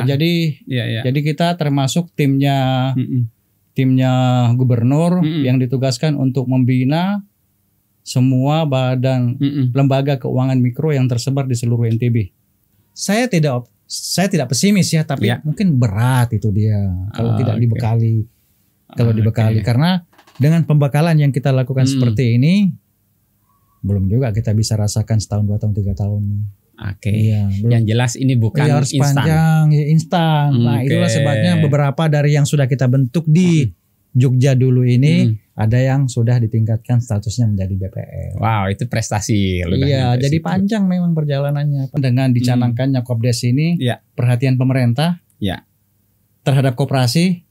jadi kita termasuk timnya gubernur yang ditugaskan untuk membina semua badan lembaga keuangan mikro yang tersebar di seluruh NTB. Saya tidak pesimis ya, tapi mungkin berat itu dia kalau tidak dibekali. Karena dengan pembekalan yang kita lakukan seperti ini, belum juga kita bisa rasakan setahun, 2 tahun, 3 tahun. Iya, yang jelas ini bukan harus instan. Nah, itulah sebabnya beberapa dari yang sudah kita bentuk di Jogja dulu ini ada yang sudah ditingkatkan statusnya menjadi BPL. Wow, itu prestasi. Iya, jadi panjang memang perjalanannya. Dengan dicanangkannya Kopdes ini, perhatian pemerintah terhadap koperasi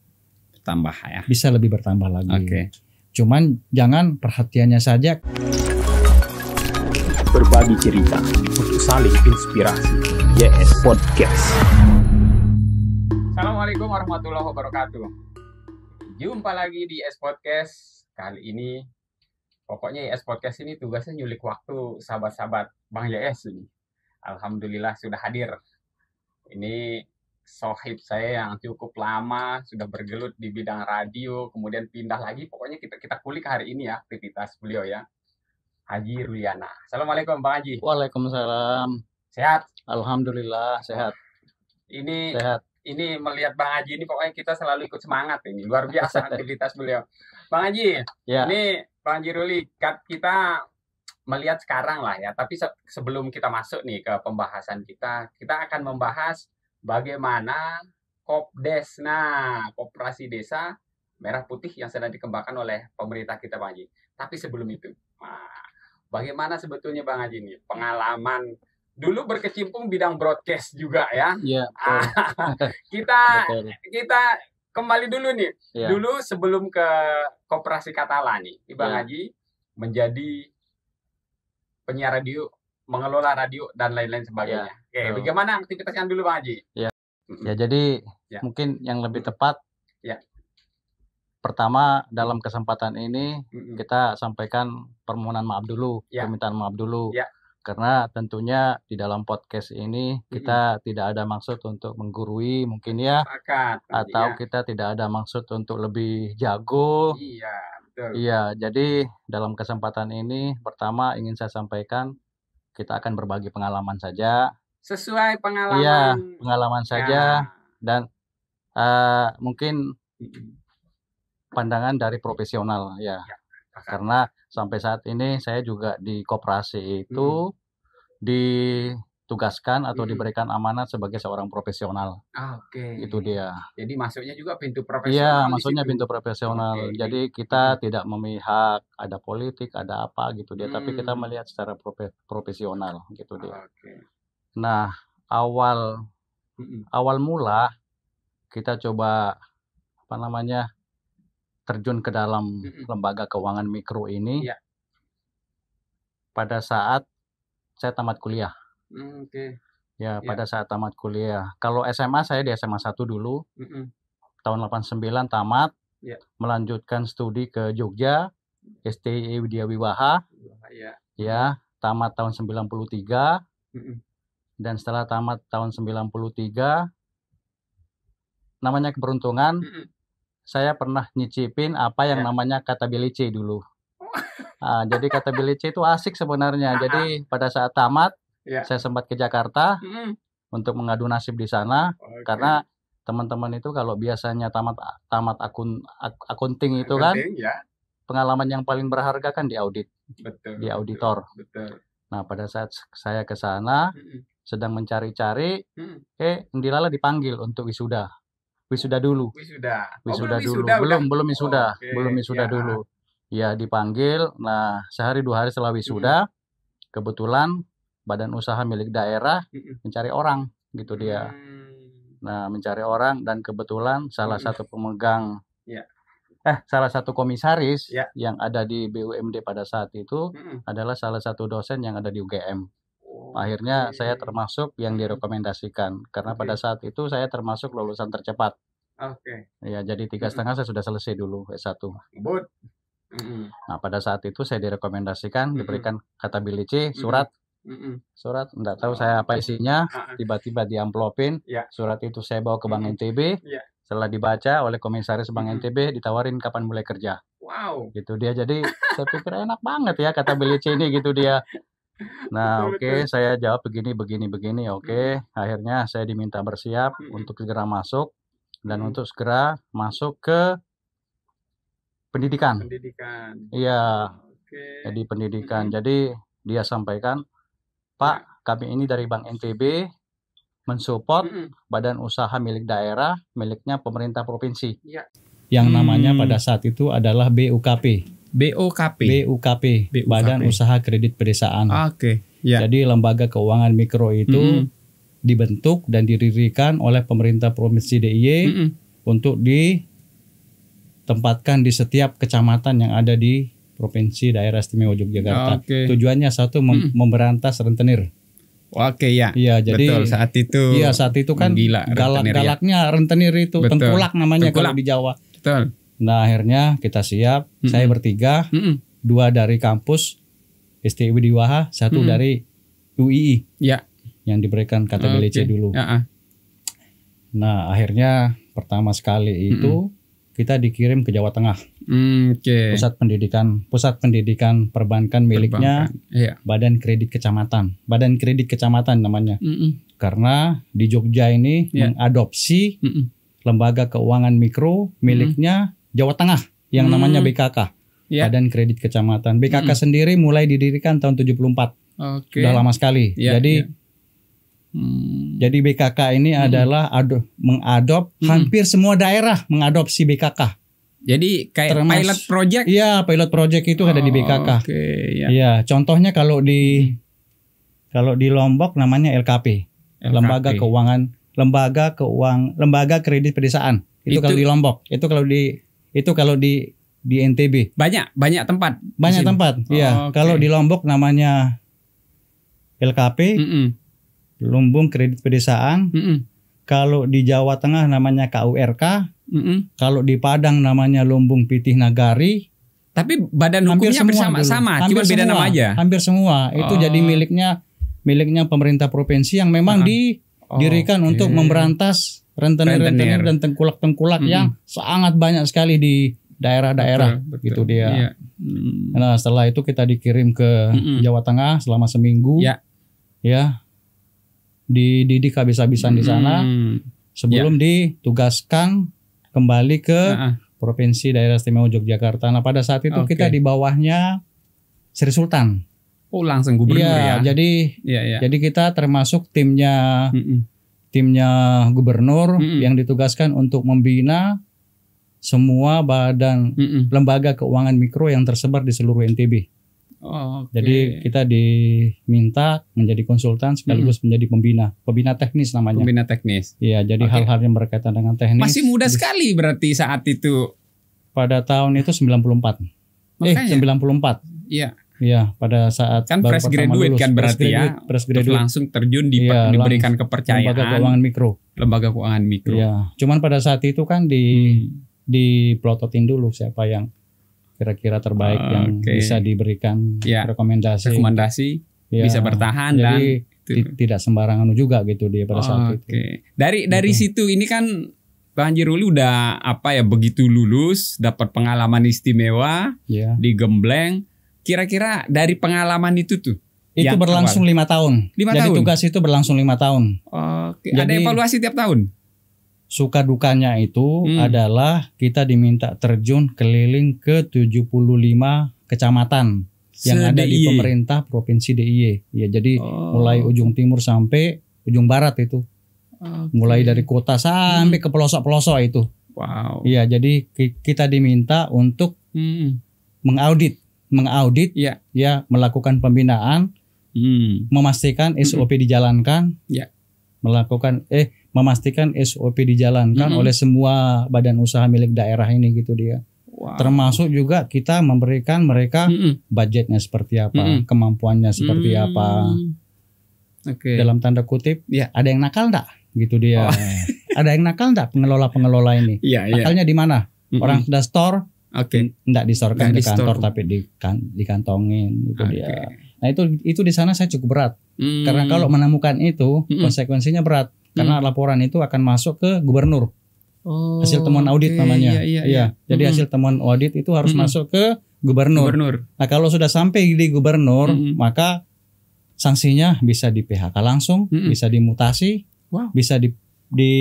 tambah bisa lebih bertambah lagi. Cuman jangan perhatiannya saja. Berbagi cerita untuk saling inspirasi. YS Podcast. Assalamualaikum warahmatullahi wabarakatuh. Jumpa lagi di YS Podcast. Kali ini pokoknya YS Podcast ini tugasnya nyulik waktu sahabat-sahabat Bang YS ini. Alhamdulillah sudah hadir. Ini sohib saya yang cukup lama sudah bergelut di bidang radio, kemudian pindah lagi. Pokoknya kita kulik hari ini ya aktivitas beliau ya. Haji Ruliana. Assalamualaikum Bang Haji. Waalaikumsalam. Sehat? Alhamdulillah sehat. Ini melihat Bang Haji ini pokoknya kita selalu ikut semangat ini. Luar biasa aktivitas beliau. Bang Haji, ini Bang Haji Ruli, kita melihat sekarang lah ya. Tapi sebelum kita masuk nih ke pembahasan kita akan membahas bagaimana Kopdes, Koperasi Desa Merah Putih yang sedang dikembangkan oleh pemerintah kita Bang Haji. Tapi sebelum itu, bagaimana sebetulnya Bang Haji ini pengalaman dulu berkecimpung bidang broadcast juga ya? Iya. Kita kembali dulu nih. Ya. Dulu sebelum ke Koperasi Katala nih, Bang Haji menjadi penyiar radio, mengelola radio dan lain-lain sebagainya. Oke, bagaimana aktivitasnya dulu Bang Haji? Ya. Jadi mungkin yang lebih tepat. Pertama dalam kesempatan ini kita sampaikan permohonan maaf dulu, permintaan maaf dulu, karena tentunya di dalam podcast ini kita tidak ada maksud untuk menggurui mungkin atau kita tidak ada maksud untuk lebih jago. Iya, betul. Iya, jadi dalam kesempatan ini pertama ingin saya sampaikan kita akan berbagi pengalaman saja. Sesuai pengalaman. Iya, pengalaman saja dan mungkin pandangan dari profesional karena sampai saat ini saya juga di koperasi itu ditugaskan atau diberikan amanat sebagai seorang profesional. Itu dia. Jadi masuknya juga pintu profesional. Iya, masuknya pintu profesional. Jadi kita tidak memihak ada politik, ada apa gitu dia, tapi kita melihat secara profesional gitu dia. Nah, awal mula kita coba terjun ke dalam lembaga keuangan mikro ini pada saat saya tamat kuliah. Pada saat tamat kuliah. Kalau SMA saya di SMA 1 dulu. Tahun 89 tamat. Melanjutkan studi ke Jogja, STI Widya Wiwaha. Tamat tahun 93. Dan setelah tamat tahun 93 namanya keberuntungan. Saya pernah nyicipin apa yang namanya kata BLC dulu. Jadi kata BLC itu asik sebenarnya. Jadi pada saat tamat, saya sempat ke Jakarta untuk mengadu nasib di sana. Karena teman-teman itu kalau biasanya tamat akunting itu kan, pengalaman yang paling berharga kan di audit, di auditor. Nah pada saat saya ke sana, sedang mencari-cari, Ndilala dipanggil untuk wisuda. Wisuda dulu. Belum wisuda dulu. Ya dipanggil. Nah sehari 2 hari setelah wisuda, kebetulan badan usaha milik daerah mencari orang gitu dia. Nah mencari orang dan kebetulan salah satu pemegang, salah satu komisaris yang ada di BUMD pada saat itu adalah salah satu dosen yang ada di UGM. Akhirnya saya termasuk yang direkomendasikan karena pada saat itu saya termasuk lulusan tercepat. Ya jadi 3,5 saya sudah selesai dulu S1. Nah pada saat itu saya direkomendasikan diberikan kata BLC surat Surat, enggak tahu saya apa isinya, tiba-tiba diamplopin. Surat itu saya bawa ke Bank NTB. Setelah dibaca oleh komisaris Bank NTB, ditawarin kapan mulai kerja. Wow. Gitu dia. Jadi saya pikir enak banget ya kata Belice ini gitu dia. Nah, oke, saya jawab begini. Oke, akhirnya saya diminta bersiap untuk segera masuk dan untuk segera masuk ke pendidikan. Iya. Jadi pendidikan. Jadi dia sampaikan, Pak, kami ini dari Bank NTB mensupport badan usaha milik daerah miliknya pemerintah provinsi. Yang namanya pada saat itu adalah BUKP. Badan Usaha Kredit Pedesaan. Jadi lembaga keuangan mikro itu dibentuk dan didirikan oleh pemerintah provinsi DIY untuk ditempatkan di setiap kecamatan yang ada di provinsi daerah istimewa Yogyakarta. Tujuannya satu memberantas rentenir. Iya, jadi betul, saat itu. Iya, saat itu kan galak-galaknya rentenir itu, tengkulak namanya kalau di Jawa. Betul. Nah, akhirnya kita siap. Saya bertiga, 2 dari kampus STIB di Waha, 1 dari UII. Yang diberikan kata BLC dulu. Nah, akhirnya pertama sekali itu kita dikirim ke Jawa Tengah. Pusat pendidikan perbankan miliknya Badan Kredit Kecamatan. Badan Kredit Kecamatan namanya. Karena di Jogja ini mengadopsi lembaga keuangan mikro miliknya Jawa Tengah yang namanya BKK. Badan Kredit Kecamatan. BKK sendiri mulai didirikan tahun 74. Sudah lama sekali. Jadi BKK ini adalah mengadop hampir semua daerah mengadopsi BKK. Jadi kayak pilot project? Iya, pilot project itu ada di BKK. Iya, contohnya kalau di Lombok namanya LKP. Lembaga Kredit Pedesaan. Itu kalau di Lombok. Itu kalau di NTB. Banyak tempat. Banyak tempat. Iya, kalau di Lombok namanya LKP. Lumbung Kredit Pedesaan. Kalau di Jawa Tengah namanya KURK. Kalau di Padang namanya Lumbung Pitih Nagari. Tapi badan hukumnya bersama-sama, cuma beda nama aja. Hampir semua. Itu jadi miliknya pemerintah provinsi yang memang didirikan untuk memberantas rentenir dan tengkulak-tengkulak yang sangat banyak sekali di daerah-daerah. Gitu dia. Nah, setelah itu kita dikirim ke Jawa Tengah selama seminggu. Ya. Dididik habis-habisan di sana sebelum ditugaskan kembali ke Provinsi Daerah Istimewa Yogyakarta. Nah, pada saat itu kita di bawahnya Sri Sultan. Oh, langsung gubernur ya. Jadi kita termasuk timnya gubernur yang ditugaskan untuk membina semua badan lembaga keuangan mikro yang tersebar di seluruh NTB. Jadi kita diminta menjadi konsultan sekaligus menjadi pembina teknis namanya. Pembina teknis. Iya, jadi hal-hal yang berkaitan dengan teknis. Masih muda sekali berarti saat itu. Pada tahun itu 94. Makanya. 94. Iya. Iya, pada saat kan fresh graduate kan berarti fresh graduate langsung terjun diberikan kepercayaan lembaga keuangan mikro. Lembaga keuangan mikro. Iya, cuman pada saat itu kan diplototin dulu siapa yang kira-kira terbaik yang bisa diberikan rekomendasi bisa bertahan jadi tidak sembarangan juga gitu dia pada saat itu. Dari situ ini kan Bang Haji Ruli udah begitu lulus dapat pengalaman istimewa di Gembleng. Kira-kira dari pengalaman itu berlangsung 5 tahun. Jadi tugas itu berlangsung 5 tahun. Jadi, ada evaluasi tiap tahun. Suka dukanya itu adalah kita diminta terjun keliling ke 75 kecamatan yang ada di pemerintah Provinsi DIY. Ya, jadi mulai ujung timur sampai ujung barat itu. Mulai dari kota sampai ke pelosok-pelosok itu. Wow. Iya, jadi kita diminta untuk mengaudit melakukan pembinaan, memastikan SOP dijalankan. Memastikan SOP dijalankan oleh semua badan usaha milik daerah ini gitu dia. Wow. Termasuk juga kita memberikan mereka budgetnya seperti apa, kemampuannya seperti apa. Dalam tanda kutip, ada yang nakal enggak? Gitu dia. Ada yang nakal enggak pengelola ini? Nakalnya di mana? Orang sudah store, enggak disorkan di kantor tapi dikantongin gitu dia. Nah itu di sana saya cukup berat. Karena kalau menemukan itu konsekuensinya berat. Karena laporan itu akan masuk ke gubernur. Hasil temuan audit namanya. Iya. Jadi hasil temuan audit itu harus masuk ke gubernur. Nah kalau sudah sampai di gubernur, maka sanksinya bisa di PHK langsung, bisa dimutasi, bisa di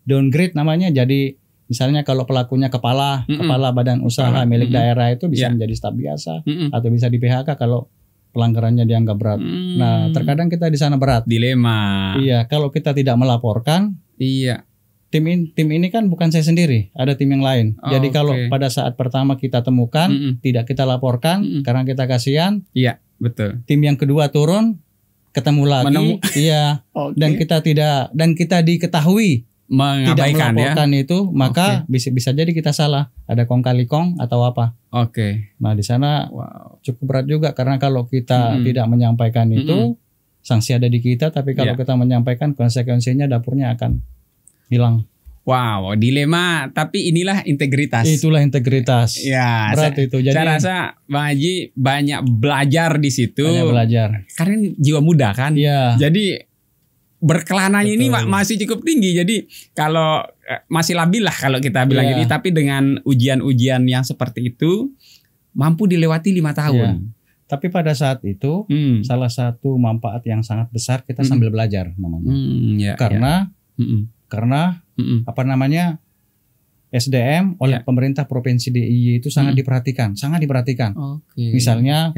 downgrade namanya. Jadi misalnya kalau pelakunya kepala badan usaha milik daerah itu bisa menjadi staf biasa atau bisa di PHK kalau pelanggarannya dianggap berat. Nah, terkadang kita di sana berat. Dilema. Iya, kalau kita tidak melaporkan, tim ini kan bukan saya sendiri, ada tim yang lain. Jadi kalau pada saat pertama kita temukan, tidak kita laporkan karena kita kasihan. Iya, betul. Tim yang kedua turun, ketemu lagi, iya. Dan kita diketahui tidak melaporkan itu, maka bisa jadi kita salah, ada kong kali kong atau apa. Nah di sana cukup berat juga karena kalau kita tidak menyampaikan itu, sanksi ada di kita. Tapi kalau kita menyampaikan, konsekuensinya dapurnya akan hilang. Wow, dilema. Tapi inilah integritas. Itulah integritas. Ya, berat itu. Jadi saya rasa Bang Haji banyak belajar di situ. Banyak belajar. Karena jiwa muda kan. Iya. Jadi berkelananya ini masih cukup tinggi. Jadi kalau masih labil lah kalau kita bilang ini. Tapi dengan ujian-ujian yang seperti itu mampu dilewati 5 tahun. Tapi pada saat itu salah satu manfaat yang sangat besar kita sambil belajar namanya. Karena apa namanya SDM oleh pemerintah provinsi DIY itu sangat diperhatikan. Misalnya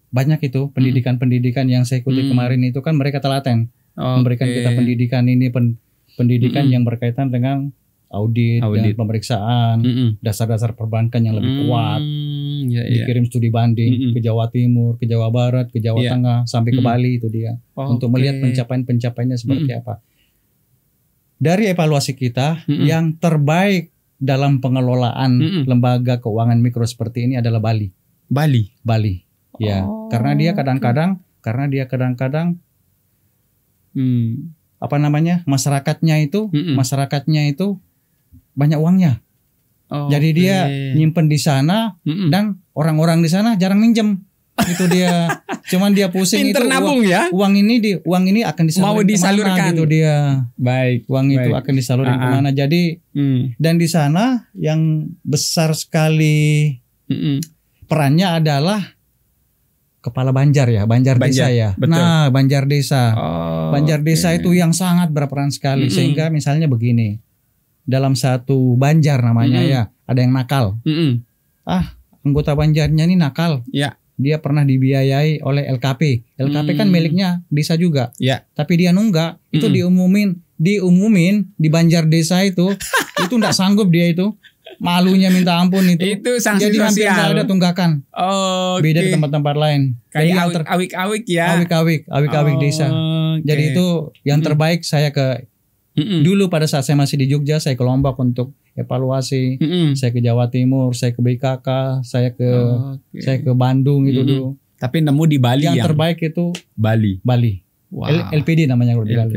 banyak itu pendidikan-pendidikan yang saya ikuti kemarin itu kan mereka telaten. Memberikan kita pendidikan ini pendidikan yang berkaitan dengan audit. Dan pemeriksaan, dasar-dasar perbankan yang lebih kuat. Dikirim studi banding ke Jawa Timur, ke Jawa Barat, ke Jawa Tengah, sampai ke Bali itu dia. Untuk melihat pencapaian-pencapaiannya seperti apa. Dari evaluasi kita, yang terbaik dalam pengelolaan lembaga keuangan mikro seperti ini adalah Bali. Ya, karena dia kadang-kadang apa namanya, masyarakatnya itu banyak uangnya. Jadi dia nyimpen di sana dan orang-orang di sana jarang minjem. Itu dia. Cuman dia pusing itu uang ini akan disalurkan gitu dia. Uang itu akan disalurkan kemana. Jadi dan di sana yang besar sekali perannya adalah kepala Banjar desa ya. Betul. Nah, Banjar desa. Banjar desa itu yang sangat berperan sekali. Sehingga misalnya begini. Dalam satu Banjar namanya ada yang nakal. Anggota Banjarnya ini nakal. Dia pernah dibiayai oleh LKP. LKP kan miliknya desa juga. Tapi dia nunggak. Itu diumumin di Banjar desa itu. Itu enggak sanggup dia itu. Malunya minta ampun itu. Itu sanksi jadi hampir sosial. nggak ada tunggakan. Beda di tempat-tempat lain. Kayak awik-awik ya. Awik-awik desa. Jadi itu yang terbaik saya ke dulu pada saat saya masih di Jogja, saya ke Lombok untuk evaluasi. Saya ke Jawa Timur, saya ke BKK, saya ke Bandung itu dulu. Tapi nemu di Bali yang terbaik itu Bali. Wow. LPD namanya kalau di Bali.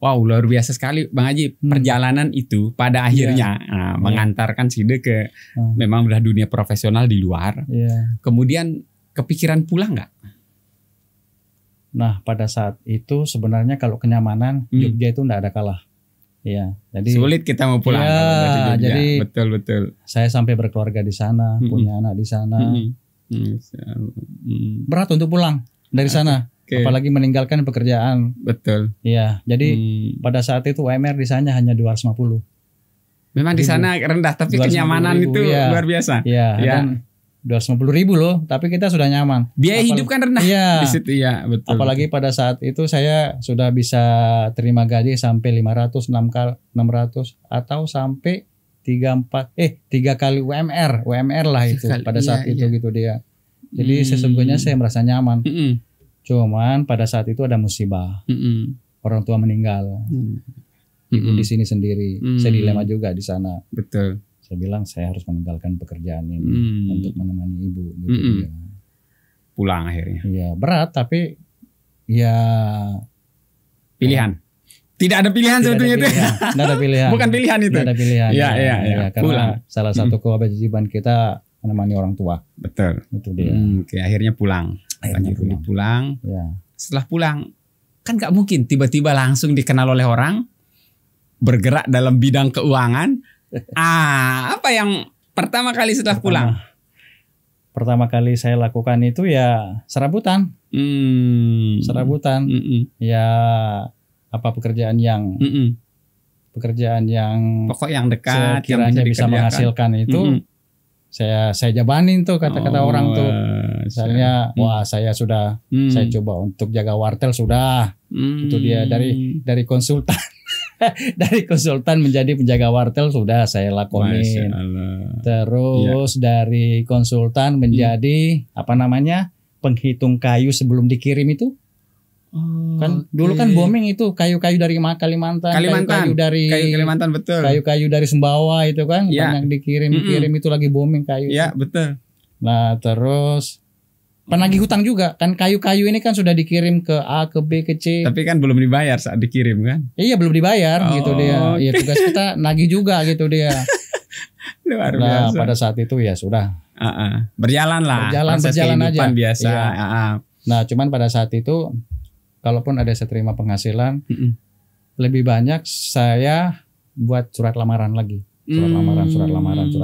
Wow, luar biasa sekali Bang Haji. Perjalanan itu pada akhirnya mengantarkan Side ke memang udah dunia profesional di luar. Kemudian kepikiran pulang nggak? Nah, pada saat itu sebenarnya kalau kenyamanan Jogja itu nggak ada kalah. Jadi sulit kita mau pulang. Jadi betul. Saya sampai berkeluarga di sana, punya anak di sana. Berat untuk pulang dari sana. Apalagi meninggalkan pekerjaan. Betul. Jadi pada saat itu UMR di sana hanya 250. Memang di sana rendah, tapi kenyamanan itu luar biasa. Dan 250.000 loh, tapi kita sudah nyaman. Biaya hidup kan rendah di situ betul. Apalagi pada saat itu saya sudah bisa terima gaji sampai 500, 600 atau sampai 3 kali UMR lah itu pada saat itu gitu dia. Jadi sesungguhnya saya merasa nyaman. Cuman pada saat itu ada musibah. Orang tua meninggal. Ibu di sini sendiri. Saya dilema juga di sana. Betul. Saya bilang saya harus meninggalkan pekerjaan ini untuk menemani ibu gitu dia. Pulang akhirnya. Berat tapi pilihan. Tidak ada pilihan sebetulnya itu. Tidak ada pilihan. Bukan pilihan itu. Tidak ada pilihan. Karena pulang. Salah satu kewajiban kita menemani orang tua. Betul. Itu dia. Akhirnya pulang. Panji Ruli pulang. Ya. Setelah pulang, kan nggak mungkin tiba-tiba langsung dikenal oleh orang, bergerak dalam bidang keuangan. Apa yang pertama kali setelah pulang? Pertama kali saya lakukan itu ya serabutan. Serabutan. Ya apa pekerjaan yang pokok yang dekat, sekiranya bisa menghasilkan itu. Saya jabanin tuh kata-kata orang tuh. Misalnya, wah saya sudah, saya coba untuk jaga wartel sudah. Itu dia dari konsultan, dari konsultan menjadi penjaga wartel sudah saya lakonin. Terus dari konsultan menjadi penghitung kayu sebelum dikirim itu. Kan dulu kan booming itu kayu-kayu dari Kalimantan, kayu dari Kalimantan betul. Kayu-kayu dari Sumbawa itu kan banyak dikirim itu lagi booming kayu. Iya, betul. Nah, terus penagih hutang juga kan kayu-kayu ini kan sudah dikirim ke A, ke B, ke C. Tapi kan belum dibayar saat dikirim kan? Iya, belum dibayar gitu dia. Iya, tugas kita nagih juga gitu dia. Luar biasa. Pada saat itu ya sudah. Berjalan lah. Berjalan aja. Biasa. Iya. Nah, cuman pada saat itu kalaupun ada saya terima penghasilan, lebih banyak saya buat surat lamaran lagi. Surat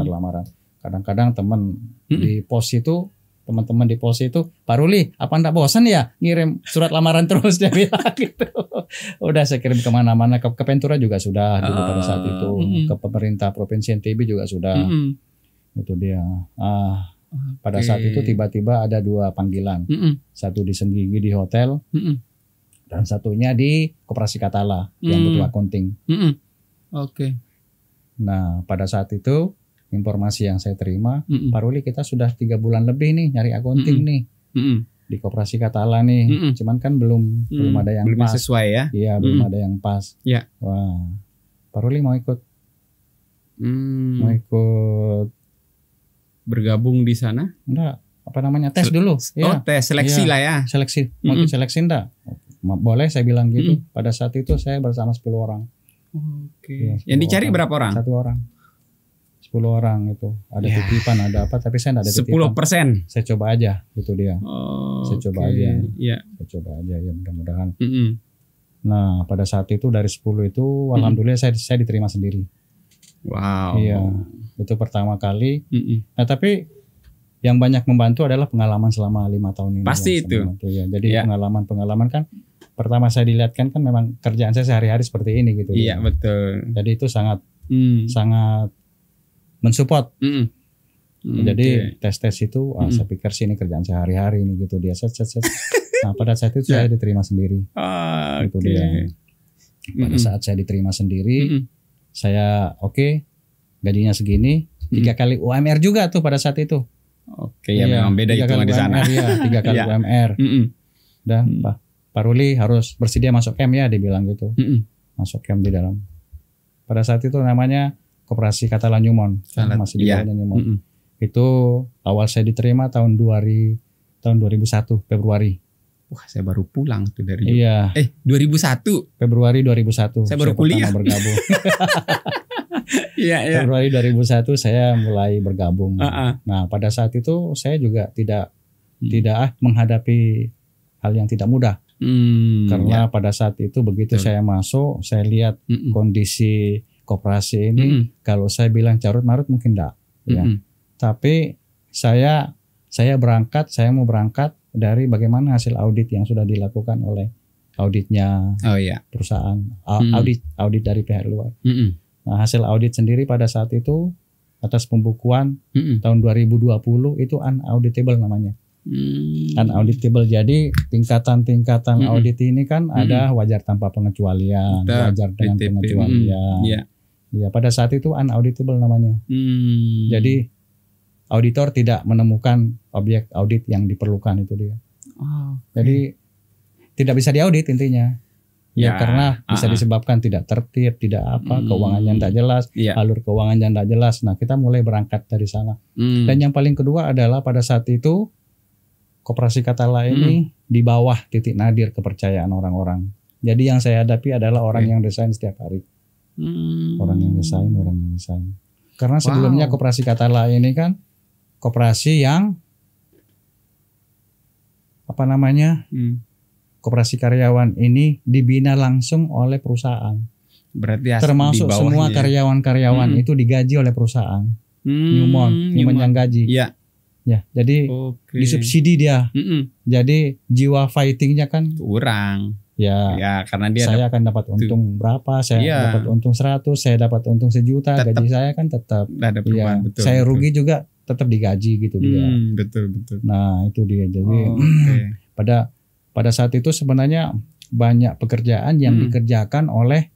lamaran. Kadang-kadang teman-teman di pos itu, Pak Ruli, apa enggak bosan ya ngirim surat lamaran terus, dia bilang gitu. Udah saya kirim kemana-mana, ke Pentura juga sudah dulu pada saat itu, ke pemerintah Provinsi NTB juga sudah. Itu dia. Pada saat itu tiba-tiba ada 2 panggilan. Satu di Senggigi di hotel. Dan satunya di Koperasi Katala yang butuh accounting. Nah, pada saat itu informasi yang saya terima, Pak Ruli kita sudah 3 bulan lebih nih nyari accounting nih di Koperasi Katala nih. Cuman kan belum ada yang belum pas. Sesuai ya? Iya, belum ada yang pas. Ya. Wah, Pak Ruli mau ikut? Mau ikut bergabung di sana? Enggak, tes dulu. Tes seleksi lah ya. Seleksi. Mau ikut seleksi enggak? Boleh, saya bilang gitu. Pada saat itu saya bersama 10 orang. Ya, yang dicari orang. Berapa orang? 1 orang. 10 orang itu. Ada titipan, ada apa, tapi saya enggak ada titipan. 10%. Saya coba aja, itu dia. Saya coba aja. Saya coba aja ya, mudah-mudahan. Nah, pada saat itu dari 10 itu alhamdulillah saya diterima sendiri. Wow. Iya, itu pertama kali. Nah, tapi yang banyak membantu adalah pengalaman selama 5 tahun ini. Pasti itu. Ya. Jadi pengalaman kan pertama saya dilihatkan kan memang kerjaan saya sehari-hari seperti ini gitu. Iya, betul. Jadi itu sangat mensupport. Jadi tes itu saya pikir sih ini kerjaan sehari-hari ini gitu dia. Nah, pada saat itu saya diterima sendiri. Itu dia. Pada saat saya diterima sendiri, saya gajinya segini, 3 kali UMR juga tuh pada saat itu. Memang beda hitungan di sana. 3 kali UMR. Dan Pak Ruli harus bersedia masuk camp ya, dia bilang gitu. Masuk camp di dalam. Pada saat itu namanya Koperasi Katala Newmont, masih di bawahnya Newmont. Itu awal saya diterima tahun 2001 Februari. Wah, saya baru pulang tuh dari 2001. Februari 2001. Saya baru kuliah bergabung. Iya. Februari 2001 saya mulai bergabung. Nah, pada saat itu saya juga tidak menghadapi hal yang tidak mudah. Karena pada saat itu begitu saya masuk, saya lihat kondisi koperasi ini, kalau saya bilang carut marut mungkin enggak, ya. Tapi saya mau berangkat dari bagaimana hasil audit yang sudah dilakukan oleh auditnya perusahaan, audit dari pihak luar. Nah, hasil audit sendiri pada saat itu atas pembukuan tahun 2020 itu unauditable namanya. Unauditable. Jadi tingkatan audit ini kan ada wajar tanpa pengecualian, wajar dengan pengecualian. Ya, pada saat itu unauditable namanya. Jadi auditor tidak menemukan objek audit yang diperlukan, itu dia. Jadi tidak bisa diaudit intinya. Ya, karena bisa disebabkan tidak tertib, tidak keuangannya tidak jelas, alur keuangannya tidak jelas. Nah, kita mulai berangkat dari sana. Dan yang paling kedua adalah pada saat itu Koperasi Katala ini di bawah titik nadir kepercayaan orang-orang. Jadi yang saya hadapi adalah orang yang resign setiap hari. Orang yang resign. Karena sebelumnya Koperasi Katala ini kan koperasi yang koperasi karyawan ini dibina langsung oleh perusahaan. Berarti termasuk semua karyawan-karyawan itu digaji oleh perusahaan. Newmont yang gaji. Iya. Ya, jadi disubsidi dia. Jadi jiwa fightingnya kan kurang. Ya, karena dia saya akan dapat untung berapa, saya dapat untung 100, saya dapat untung 1 juta, gaji saya kan tetap. Betul, saya rugi juga tetap digaji gitu dia. Betul. Nah, itu dia. Jadi pada saat itu sebenarnya banyak pekerjaan yang dikerjakan oleh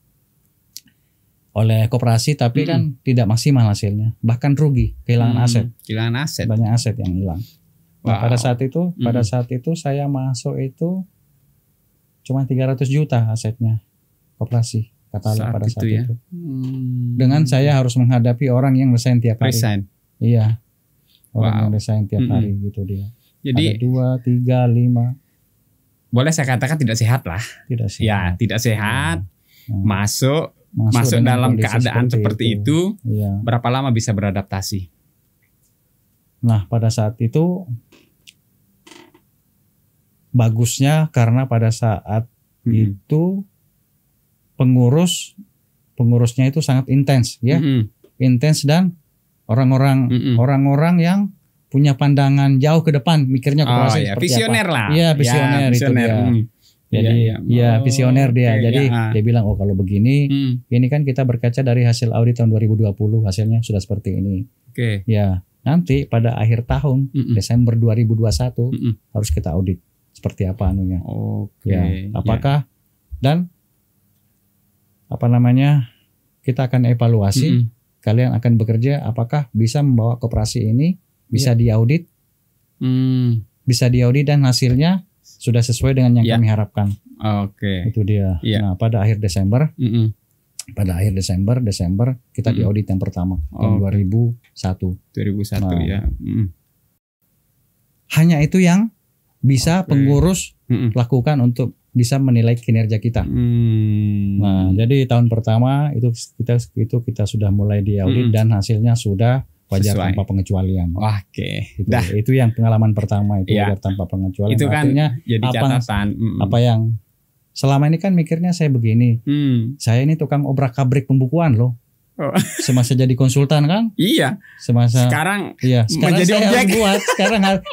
koperasi tapi kan tidak maksimal hasilnya, bahkan rugi, kehilangan aset. Banyak aset yang hilang. Nah, pada saat itu saya masuk itu cuma 300 juta asetnya koperasi Katalim pada saat itu. Dengan saya harus menghadapi orang yang resign tiap hari. Iya. Orang yang resign tiap hari gitu dia. Jadi ada 2, 3, 5. Boleh saya katakan tidak sehat lah. Tidak sehat. Ya, tidak sehat. Masuk dalam keadaan seperti itu. Berapa lama bisa beradaptasi? Nah, pada saat itu bagusnya karena pada saat itu pengurusnya itu sangat intens ya. Intens dan orang-orang yang punya pandangan jauh ke depan, mikirnya koperasi seperti visioner apa. Lah. Iya, visioner itu dia. Jadi visioner dia. Jadi dia bilang kalau begini, ini kan kita berkaca dari hasil audit tahun 2020, hasilnya sudah seperti ini. Ya, nanti pada akhir tahun Desember 2021 harus kita audit seperti apa anunya. Apakah dan kita akan evaluasi, kalian akan bekerja apakah bisa membawa koperasi ini bisa diaudit, bisa diaudit dan hasilnya sudah sesuai dengan yang kami harapkan. Itu dia. Nah, pada akhir Desember, Desember kita diaudit yang pertama tahun 2001. Nah, hanya itu yang bisa pengurus lakukan untuk bisa menilai kinerja kita. Nah, jadi tahun pertama itu kita sudah mulai diaudit dan hasilnya sudah wajar tanpa pengecualian. Itu yang pengalaman pertama itu wajar tanpa pengecualian. Itu kan artinya jadi catatan. Apa yang selama ini kan mikirnya saya begini. Saya ini tukang obrak-abrik pembukuan loh. Semasa jadi konsultan kan? Iya. Sekarang menjadi saya objek. Harus buat.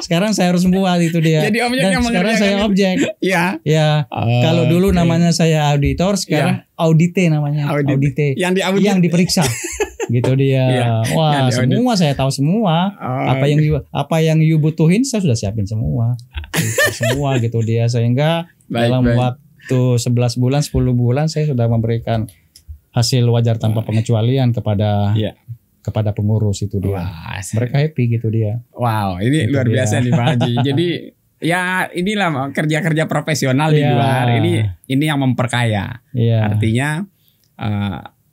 Sekarang saya harus buat itu dia. Jadi objek dan yang sekarang saya objek. Iya. Ya. Kalau dulu namanya saya auditor, sekarang audite namanya. Audite. Yang diperiksa. Gitu dia. Wah, semua saya tahu semua. Apa yang you butuhin saya sudah siapin semua. Semua gitu dia, sehingga dalam waktu 11 bulan, 10 bulan saya sudah memberikan hasil wajar tanpa pengecualian kepada pengurus itu dia. Mereka happy gitu dia. Wow, ini gitu luar biasa nih Pak Haji. Jadi ya inilah kerja-kerja profesional di luar. Ini yang memperkaya. Artinya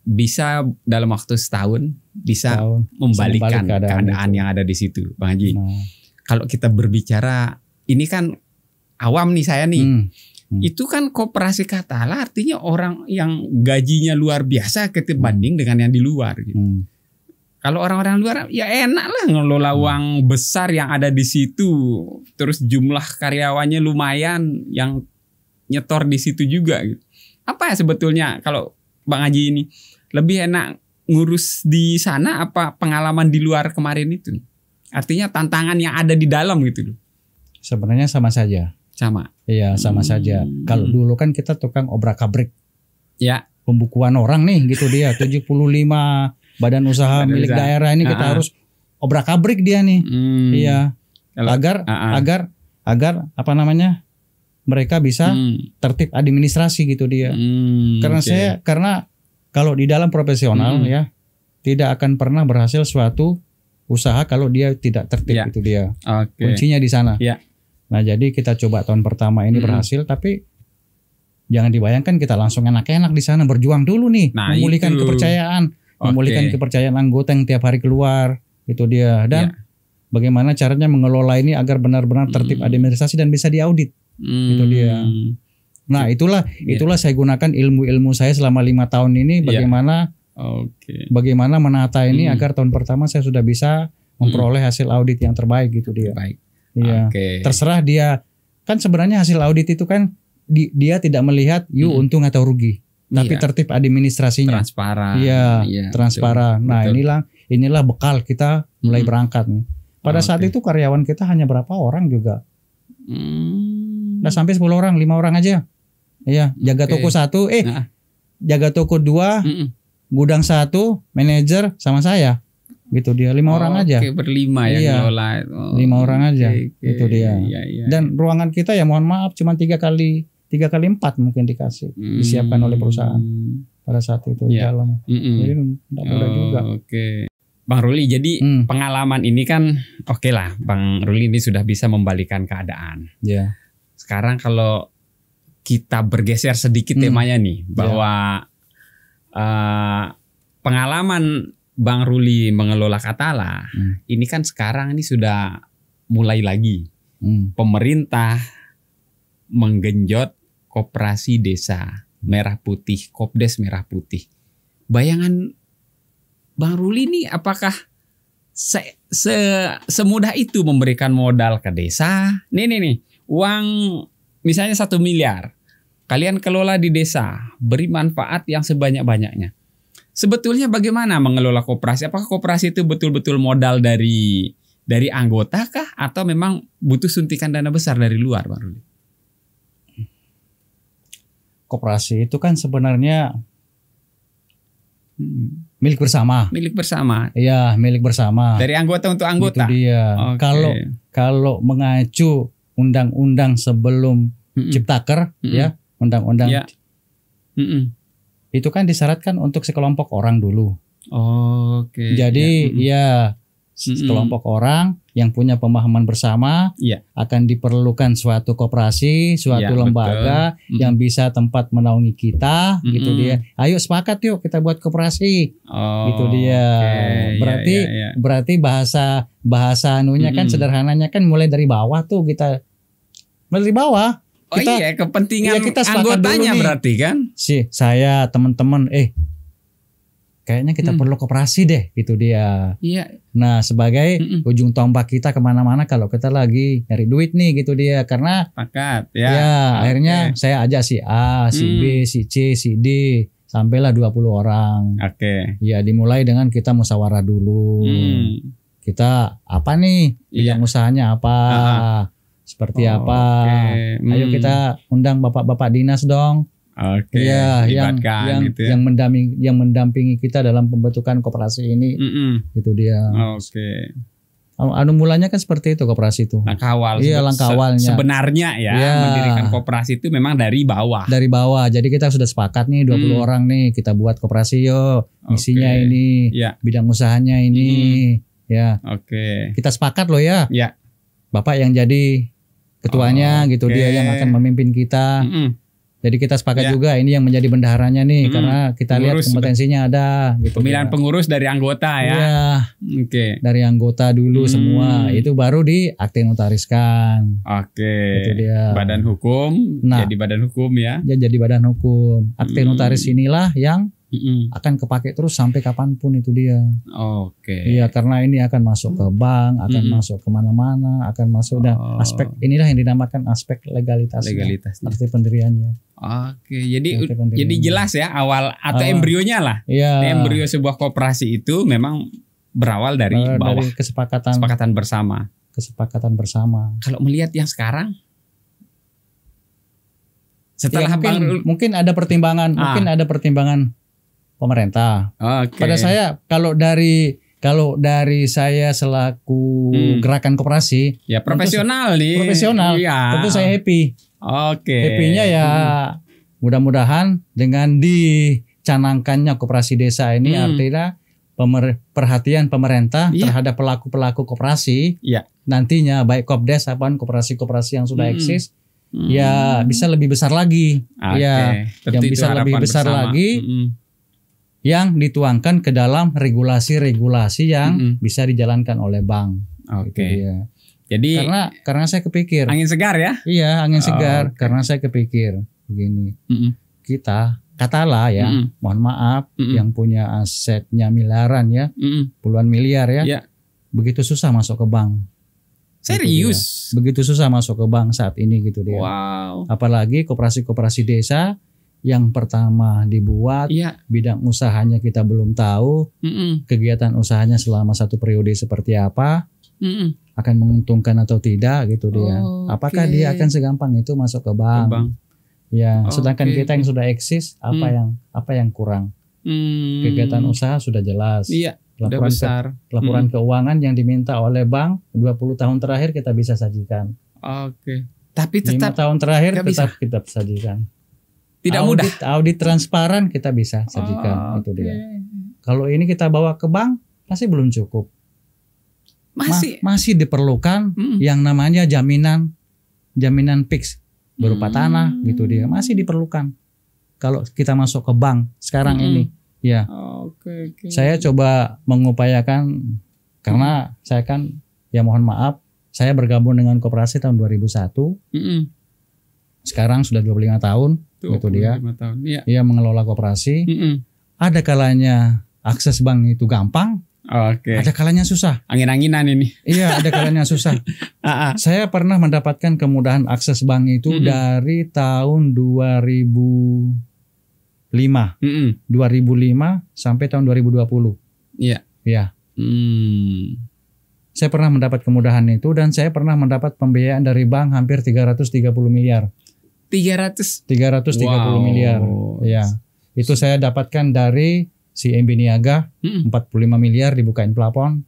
bisa dalam waktu setahun bisa membalikkan keadaan yang ada di situ, Bang Haji. Kalau kita berbicara, ini kan awam nih saya nih. Itu kan koperasi Katala artinya orang yang gajinya luar biasa ketimbang dengan yang di luar gitu. Kalau orang-orang luar ya enak lah ngelola uang besar yang ada di situ. Terus jumlah karyawannya lumayan yang nyetor di situ juga gitu. Apa ya sebetulnya kalau Bang Haji ini lebih enak ngurus di sana apa pengalaman di luar kemarin itu? Artinya tantangan yang ada di dalam gitu loh. Sebenarnya sama saja. Sama. Iya, sama saja. Kalau dulu kan kita tukang obrak-abrik. Ya. Pembukuan orang nih gitu dia. 75 badan usaha milik daerah ini kita harus obrak-abrik dia nih. Iya. Agar mereka bisa tertib administrasi gitu dia. Karena kalau di dalam profesional ya tidak akan pernah berhasil suatu usaha kalau dia tidak tertib itu dia. Kuncinya di sana. Nah, jadi kita coba tahun pertama ini berhasil, tapi jangan dibayangkan kita langsung enak-enak di sana, berjuang dulu nih, memulihkan kepercayaan, memulihkan kepercayaan anggota yang tiap hari keluar, itu dia. Dan bagaimana caranya mengelola ini agar benar-benar tertib administrasi dan bisa diaudit, itu dia. Nah, itulah saya gunakan ilmu-ilmu saya selama 5 tahun ini, bagaimana menata ini agar tahun pertama saya sudah bisa memperoleh hasil audit yang terbaik, gitu dia. Iya, terserah dia kan sebenarnya hasil audit itu kan dia tidak melihat untung atau rugi, tapi tertib administrasinya. Transparan. Iya, transparan. Betul. Nah, inilah bekal kita mulai berangkat nih. Pada saat itu karyawan kita hanya berapa orang juga. Nggak sampai 10 orang, 5 orang aja. Iya, jaga toko 1, jaga toko 2, gudang 1, manajer sama saya. Gitu dia 5 orang aja. Berlima ya. Iya, 5 orang aja. Itu dia. Iya. Dan ruangan kita ya mohon maaf cuma 3 kali 4 mungkin dikasih, disiapkan oleh perusahaan pada saat itu di dalam. Jadi tidak mudah juga. Bang Ruli, jadi pengalaman ini kan oke lah, Bang Ruli ini sudah bisa membalikan keadaan. Sekarang kalau kita bergeser sedikit temanya nih, bahwa pengalaman Bang Ruli mengelola Katala, ini kan sekarang ini sudah mulai lagi. Pemerintah menggenjot koperasi desa Merah Putih, Kopdes Merah Putih. Bayangan Bang Ruli ini apakah semudah itu memberikan modal ke desa? Nih, uang misalnya 1 miliar. Kalian kelola di desa, beri manfaat yang sebanyak-banyaknya. Sebetulnya bagaimana mengelola koperasi? Apakah koperasi itu betul-betul modal dari anggota kah? Atau memang butuh suntikan dana besar dari luar, Bang Ruli? Koperasi itu kan sebenarnya milik bersama. Milik bersama. Iya, milik bersama. Dari anggota untuk anggota. Itu dia. Kalau mengacu undang-undang sebelum Ciptaker, ya, undang-undang. Itu kan disyaratkan untuk sekelompok orang dulu. Jadi sekelompok orang yang punya pemahaman bersama akan diperlukan suatu koperasi, suatu lembaga yang bisa tempat menaungi kita, gitu dia. Ayo sepakat yuk kita buat koperasi, gitu dia. Berarti bahasa anunya kan sederhananya kan mulai dari bawah tuh kita, mulai dari bawah. Kepentingan kita anggotanya berarti kan? Saya teman-teman, kayaknya kita perlu koperasi deh, gitu dia. Nah, sebagai ujung tombak kita kemana-mana kalau kita lagi nyari duit nih, gitu dia. Karena akhirnya saya ajak si A, si B, si C, si D, sampailah 20 orang. Ya, dimulai dengan kita musyawarah dulu. Kita apa nih? Bidang usahanya apa? Seperti apa? Ayo kita undang bapak-bapak dinas dong. Yang mendampingi kita dalam pembentukan koperasi ini, itu dia. Mulanya kan seperti itu koperasi itu. Langkah awal. Langkah awalnya. Sebenarnya mendirikan koperasi itu memang dari bawah. Dari bawah. Jadi kita sudah sepakat nih 20 orang nih kita buat koperasi yuk. Misinya ini, bidang usahanya ini, Kita sepakat loh ya. Bapak yang jadi ketuanya, gitu dia yang akan memimpin kita. Jadi kita sepakat juga ini yang menjadi bendaharanya nih, karena kita lihat kompetensinya ada. Gitu. Pemilihan pengurus dari anggota ya. Dari anggota dulu semua, itu baru diakte notariskan. Itu dia. Badan hukum, jadi badan hukum ya. Jadi badan hukum. Akte notaris inilah yang akan kepake terus sampai kapanpun, itu dia. Iya, karena ini akan masuk ke bank, akan masuk kemana-mana, akan masuk dan aspek inilah yang dinamakan aspek legalitasnya. Arti pendiriannya. Jadi jelas ya awal atau embrionya lah. Embrio sebuah koperasi itu memang berawal dari bawah. Dari kesepakatan bersama. Kalau melihat yang sekarang, setelah mungkin ada pertimbangan, pemerintah. Pada saya kalau dari saya selaku gerakan koperasi, profesional nih. Tentu saya happy. Happy-nya ya mudah-mudahan dengan dicanangkannya koperasi desa ini artinya perhatian pemerintah terhadap pelaku-pelaku koperasi. Nantinya baik Kopdes maupun koperasi-koperasi yang sudah eksis ya bisa lebih besar lagi. Yang bisa lebih besar lagi. Yang dituangkan ke dalam regulasi-regulasi yang bisa dijalankan oleh bank. Jadi karena saya kepikir angin segar ya? Iya, angin segar. Karena saya kepikir begini, kita Katala ya, mohon maaf, yang punya asetnya miliaran ya, puluhan miliar ya, begitu susah masuk ke bank. Serius? Begitu susah masuk ke bank saat ini gitu dia. Wow. Apalagi koperasi-koperasi desa yang pertama dibuat, bidang usahanya kita belum tahu, kegiatan usahanya selama satu periode seperti apa, akan menguntungkan atau tidak gitu dia. Apakah dia akan segampang itu masuk ke bank? Ya, sedangkan kita yang sudah eksis, apa yang kurang? Kegiatan usaha sudah jelas. Iya. Laporan keuangan yang diminta oleh bank 20 tahun terakhir kita bisa sajikan. Oke. Tapi tetap 5 tahun terakhir tetap kita sajikan. Tidak mudah. Audit transparan kita bisa sajikan, itu dia. Kalau ini kita bawa ke bank pasti belum cukup. Masih diperlukan yang namanya jaminan fix berupa tanah gitu dia. Masih diperlukan. Kalau kita masuk ke bank sekarang ini. Ya, saya coba mengupayakan karena saya kan ya mohon maaf, saya bergabung dengan koperasi tahun 2001. Sekarang sudah 25 tahun, gitu dia. Ia mengelola koperasi. Ada kalanya akses bank itu gampang, ada kalanya susah. Angin-anginan ini. Iya, ada kalanya susah. Saya pernah mendapatkan kemudahan akses bank itu dari tahun 2005 sampai tahun 2020. Iya. Ya. Saya pernah mendapat kemudahan itu dan saya pernah mendapat pembiayaan dari bank hampir 330 miliar. 330 miliar. Ya. Itu saya dapatkan dari CIMB Niaga 45 miliar dibukain plafon.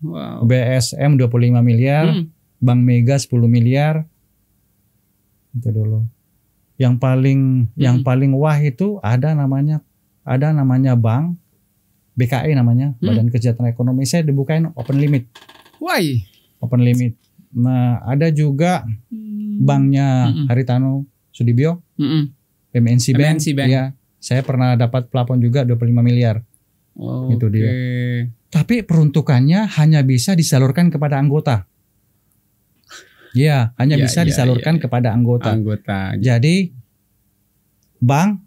Wow. BSM 25 miliar, Bank Mega 10 miliar. Itu dulu. Yang paling wah itu ada namanya bank BKI namanya, Badan Kesejahteraan Ekonomi, saya dibukain open limit. Why? Open limit. Nah, ada juga banknya Haritano Sudibyo, MNC Bank. Ya, saya pernah dapat plafon juga 25 miliar. Itu dia. Tapi peruntukannya hanya bisa disalurkan kepada anggota. Ya, hanya bisa disalurkan kepada anggota. Jadi bank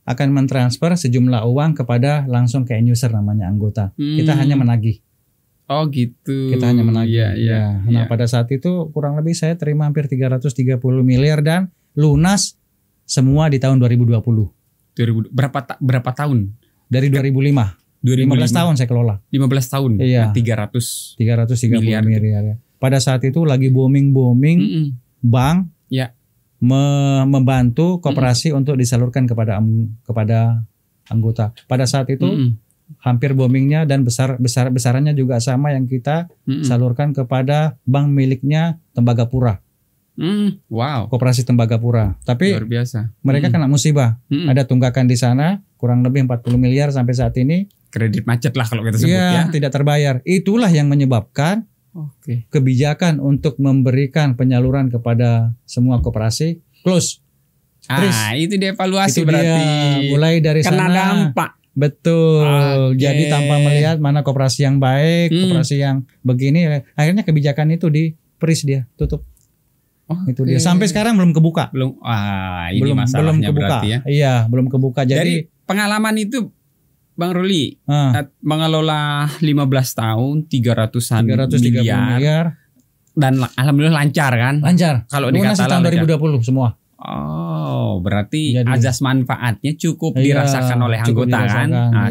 akan mentransfer sejumlah uang kepada langsung ke end user namanya anggota. Kita hanya menagih. Oh gitu. Kita hanya menagih. Nah pada saat itu kurang lebih saya terima hampir 330 miliar dan lunas semua di tahun 2020. Berapa tahun? Dari 2005. 15 tahun saya kelola. 15 tahun. Iya. 330 miliar. Ya. Pada saat itu lagi booming bank membantu koperasi untuk disalurkan kepada anggota. Pada saat itu hampir boomingnya dan besarannya juga sama yang kita salurkan kepada bank miliknya Tembagapura. Wow. Koperasi Tembagapura. Tapi luar biasa. Mereka kena musibah. Ada tunggakan di sana kurang lebih 40 miliar sampai saat ini. Kredit macet lah kalau kita sebut ya. Tidak terbayar. Itulah yang menyebabkan kebijakan untuk memberikan penyaluran kepada semua koperasi close. Itu dievaluasi berarti. Dia mulai dari kena sana. Dampak. Betul. Jadi tanpa melihat mana koperasi yang baik, koperasi yang begini, akhirnya kebijakan itu di-freeze dia, tutup. Itu dia. Sampai sekarang belum kebuka. Belum masalahnya kebuka. Berarti ya. Iya, belum kebuka. Jadi pengalaman itu Bang Ruli mengelola 15 tahun 300 miliar dan alhamdulillah lancar kan? Lancar. Kalau dikata tahun 2020 semua. Oh, berarti azas manfaatnya cukup dirasakan oleh anggota kan? Nah,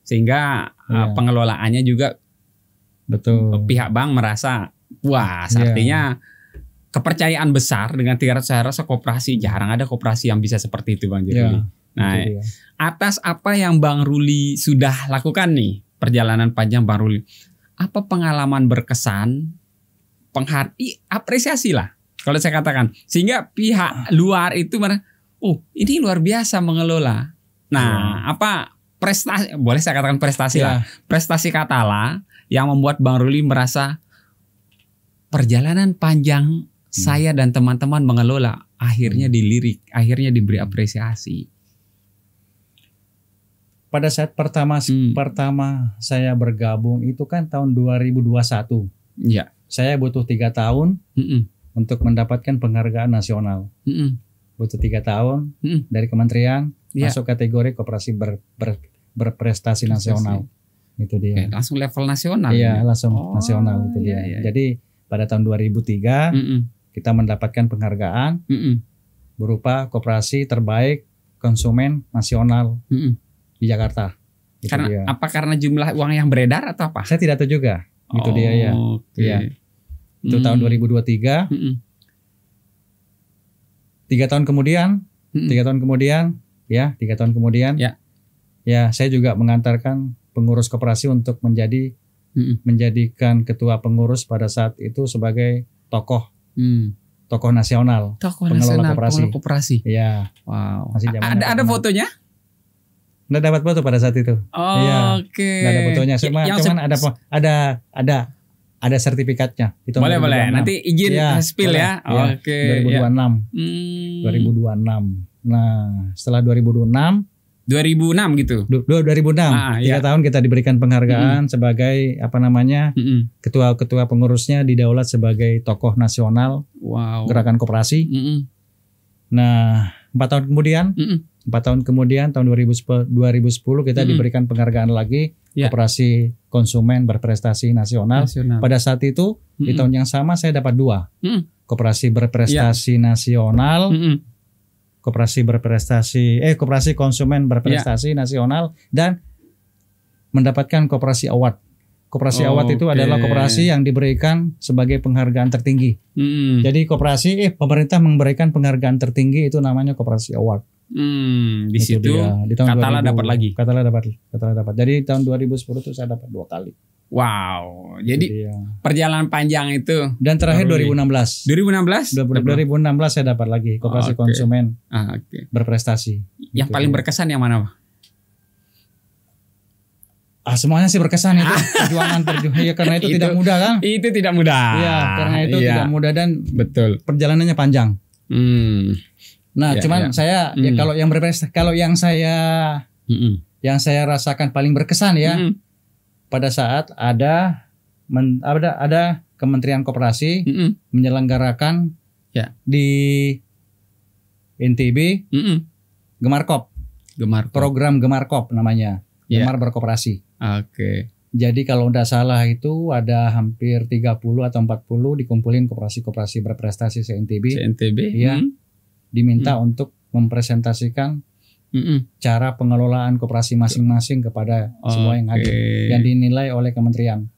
sehingga pengelolaannya juga betul. Pihak bank merasa puas. Artinya kepercayaan besar dengan 300 saya rasa koperasi jarang ada koperasi yang bisa seperti itu Bang Ruli. Nah, atas apa yang Bang Ruli sudah lakukan nih, perjalanan panjang Bang Ruli, apa pengalaman berkesan, apresiasi lah kalau saya katakan, sehingga pihak luar itu ini luar biasa mengelola. Nah, apa prestasi, boleh saya katakan prestasi lah, prestasi katalah yang membuat Bang Ruli merasa perjalanan panjang saya dan teman-teman mengelola akhirnya dilirik, akhirnya diberi apresiasi. Pada saat pertama saya bergabung itu kan tahun 2021. Iya. Saya butuh 3 tahun untuk mendapatkan penghargaan nasional. Butuh 3 tahun dari kementerian masuk kategori koperasi berprestasi nasional. Itu dia. Langsung level nasional. Iya, langsung nasional itu dia. Jadi pada tahun 2003 kita mendapatkan penghargaan berupa koperasi terbaik konsumen nasional di Jakarta. Karena apa? Karena jumlah uang yang beredar atau apa? Saya tidak tahu juga. Itu dia ya. Okay. Ya. Itu tahun 2023. 3 tahun kemudian, 3 tahun kemudian, ya, saya juga mengantarkan pengurus koperasi untuk menjadikan ketua pengurus pada saat itu sebagai tokoh nasional, pengelola koperasi. Ya. Wow. Ada fotonya? Nggak dapat foto pada saat itu. Oke. Nggak ada fotonya. Cuman ada sertifikatnya. Boleh. Nanti izin spill ya. Oke. 2026. 2026. Nah, setelah 2006 gitu. 2006. 3 tahun kita diberikan penghargaan sebagai ketua pengurusnya didaulat sebagai tokoh nasional gerakan koperasi. Nah, 4 tahun kemudian tahun 2010 kita diberikan penghargaan lagi koperasi konsumen berprestasi nasional. Pada saat itu di tahun yang sama saya dapat 2 koperasi berprestasi nasional, koperasi konsumen berprestasi nasional, dan mendapatkan koperasi award. Koperasi award itu adalah koperasi yang diberikan sebagai penghargaan tertinggi. Jadi pemerintah memberikan penghargaan tertinggi itu namanya koperasi award. Di situ di tahun Katala 2000, dapat lagi. Katala dapat. Jadi tahun 2010 itu saya dapat 2 kali. Wow. Jadi perjalanan panjang itu. Dan terakhir 2016 saya dapat lagi koperasi konsumen berprestasi. Yang paling berkesan yang mana, Pak? Semuanya sih berkesan itu. Perjuangan ya, karena itu tidak mudah kan? Itu tidak mudah. Iya, karena itu tidak mudah dan betul. Perjalanannya panjang. Nah, cuman saya kalau yang saya rasakan paling berkesan pada saat ada Kementerian Koperasi menyelenggarakan di NTB Gemarkop. Program Gemarkop namanya. Gemar berkoperasi. Jadi kalau tidak salah itu ada hampir 30 atau 40 dikumpulin koperasi-koperasi berprestasi se-NTB. Diminta untuk mempresentasikan cara pengelolaan koperasi masing-masing kepada semua yang hadir yang dinilai oleh kementerian.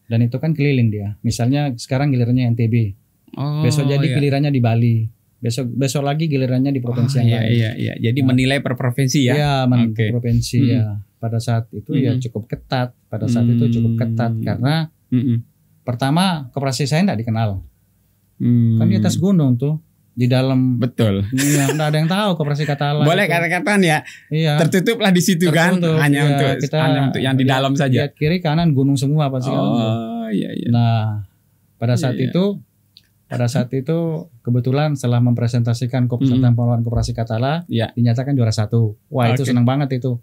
Dan itu kan keliling dia. Misalnya sekarang gilirannya NTB. Besok jadi gilirannya di Bali. Besok lagi gilirannya di provinsi yang lain. Iya. Jadi menilai per provinsi ya. Iya, provinsi ya. Pada saat itu ya cukup ketat. Karena pertama koperasi saya tidak dikenal. Kan di atas gunung tuh. Di dalam nggak ada yang tahu koperasi Katala. Boleh kata-kataan ya. Iya. Tertutup lah di situ kan. Hanya untuk yang di dalam saja. Lihat kiri kanan gunung semua pasti. Iya. Nah, pada saat itu kebetulan setelah mempresentasikan tentang pengelolaan koperasi Katala, dinyatakan juara 1. Wah, itu senang banget itu.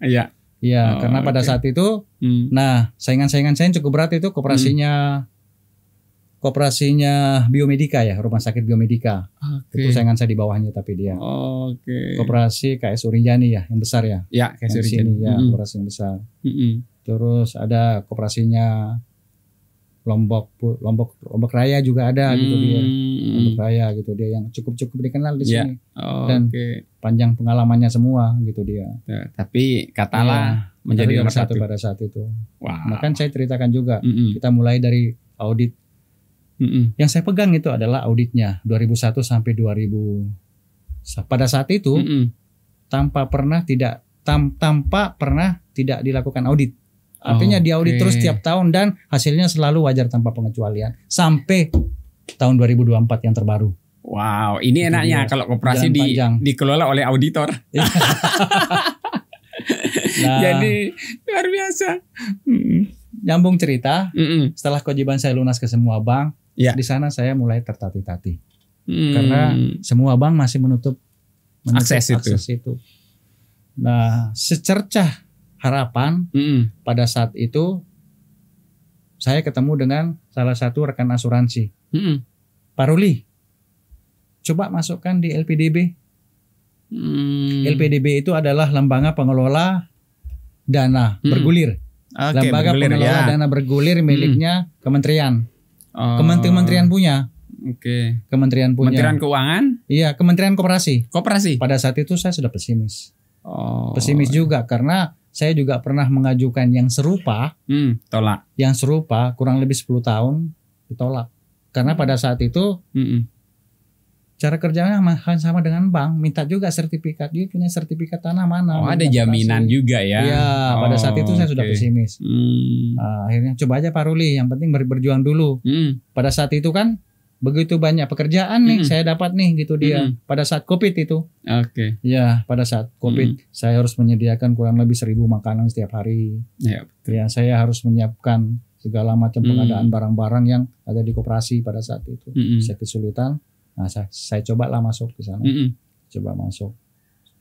Iya, karena pada saat itu, nah saingan-saingan saya cukup berat itu koperasinya Biomedika ya, Rumah Sakit Biomedika. Itu saingan saya di bawahnya tapi dia. Koperasi KS Urinjani ya, yang besar ya. Ya, KS Urinjani. Koperasi yang besar. Terus ada koperasinya Lombok Raya juga ada gitu dia. Lombok Raya gitu dia yang cukup dikenal di sini. Dan panjang pengalamannya semua gitu dia. Tapi Katala menjadi nomor 1 pada saat itu. Maka saya ceritakan juga. Kita mulai dari audit. Yang saya pegang itu adalah auditnya 2001 sampai 2000. Pada saat itu tanpa pernah tidak dilakukan audit. Artinya diaudit terus tiap tahun dan hasilnya selalu wajar tanpa pengecualian sampai tahun 2024 yang terbaru. Wow, ini enaknya kalau koperasi dikelola oleh auditor. Jadi luar biasa. Nyambung cerita. Setelah kewajiban saya lunas ke semua bank, di sana saya mulai tertatih-tatih. Karena semua bank masih menutup akses itu. Nah, secercah harapan pada saat itu saya ketemu dengan salah satu rekan asuransi. Pak Ruli, coba masukkan di LPDB. LPDB itu adalah lembaga pengelola dana bergulir. Lembaga pengelola dana bergulir miliknya kementerian. Kementerian punya. Oke. Kementerian punya. Kementerian Keuangan? Iya, Kementerian Koperasi. Koperasi. Pada saat itu saya sudah pesimis. Pesimis juga karena saya juga pernah mengajukan yang serupa. Tolak. Yang serupa kurang lebih 10 tahun ditolak. Karena pada saat itu cara kerjanya sama dengan bank, minta juga sertifikat. Dia punya sertifikat tanah mana? Ada jaminan juga ya? Iya, pada saat itu saya sudah pesimis. Akhirnya coba aja Pak Ruli, yang penting berjuang dulu. Pada saat itu kan begitu banyak pekerjaan nih saya dapat nih gitu dia. Pada saat COVID itu. Oke. Ya, pada saat COVID saya harus menyediakan kurang lebih 1.000 makanan setiap hari. Ya, saya harus menyiapkan segala macam pengadaan barang-barang yang ada di koperasi pada saat itu. Saya kesulitan. Nah, saya cobalah masuk ke sana. Coba masuk.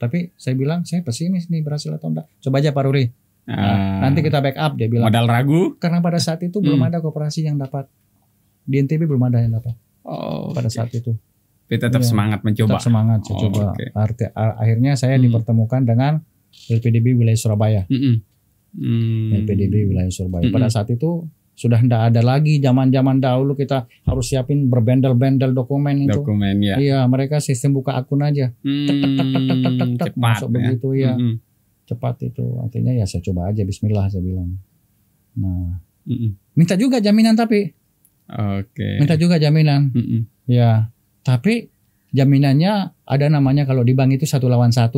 Tapi saya bilang saya pesimis nih berhasil atau enggak. Coba aja Pak Ruri. Nanti kita backup, dia bilang. Modal ragu? Karena pada saat itu belum ada koperasi yang dapat. Di NTB belum ada yang dapat. Pada saat itu. Tapi tetap semangat mencoba. Tetap semangat, saya coba. Akhirnya saya dipertemukan dengan LPDB wilayah Surabaya. LPDB wilayah Surabaya. Pada saat itu sudah tidak ada lagi zaman-zaman dahulu kita harus siapin berbendel-bendel dokumen itu. Dokumen ya. Iya, mereka sistem buka akun aja. Cepat masuk ya. Begitu ya. Cepat itu. Artinya ya saya coba aja bismillah saya bilang. Nah, minta juga jaminan tapi. Minta juga jaminan. Ya, tapi jaminannya ada namanya kalau di bank itu 1 lawan 1.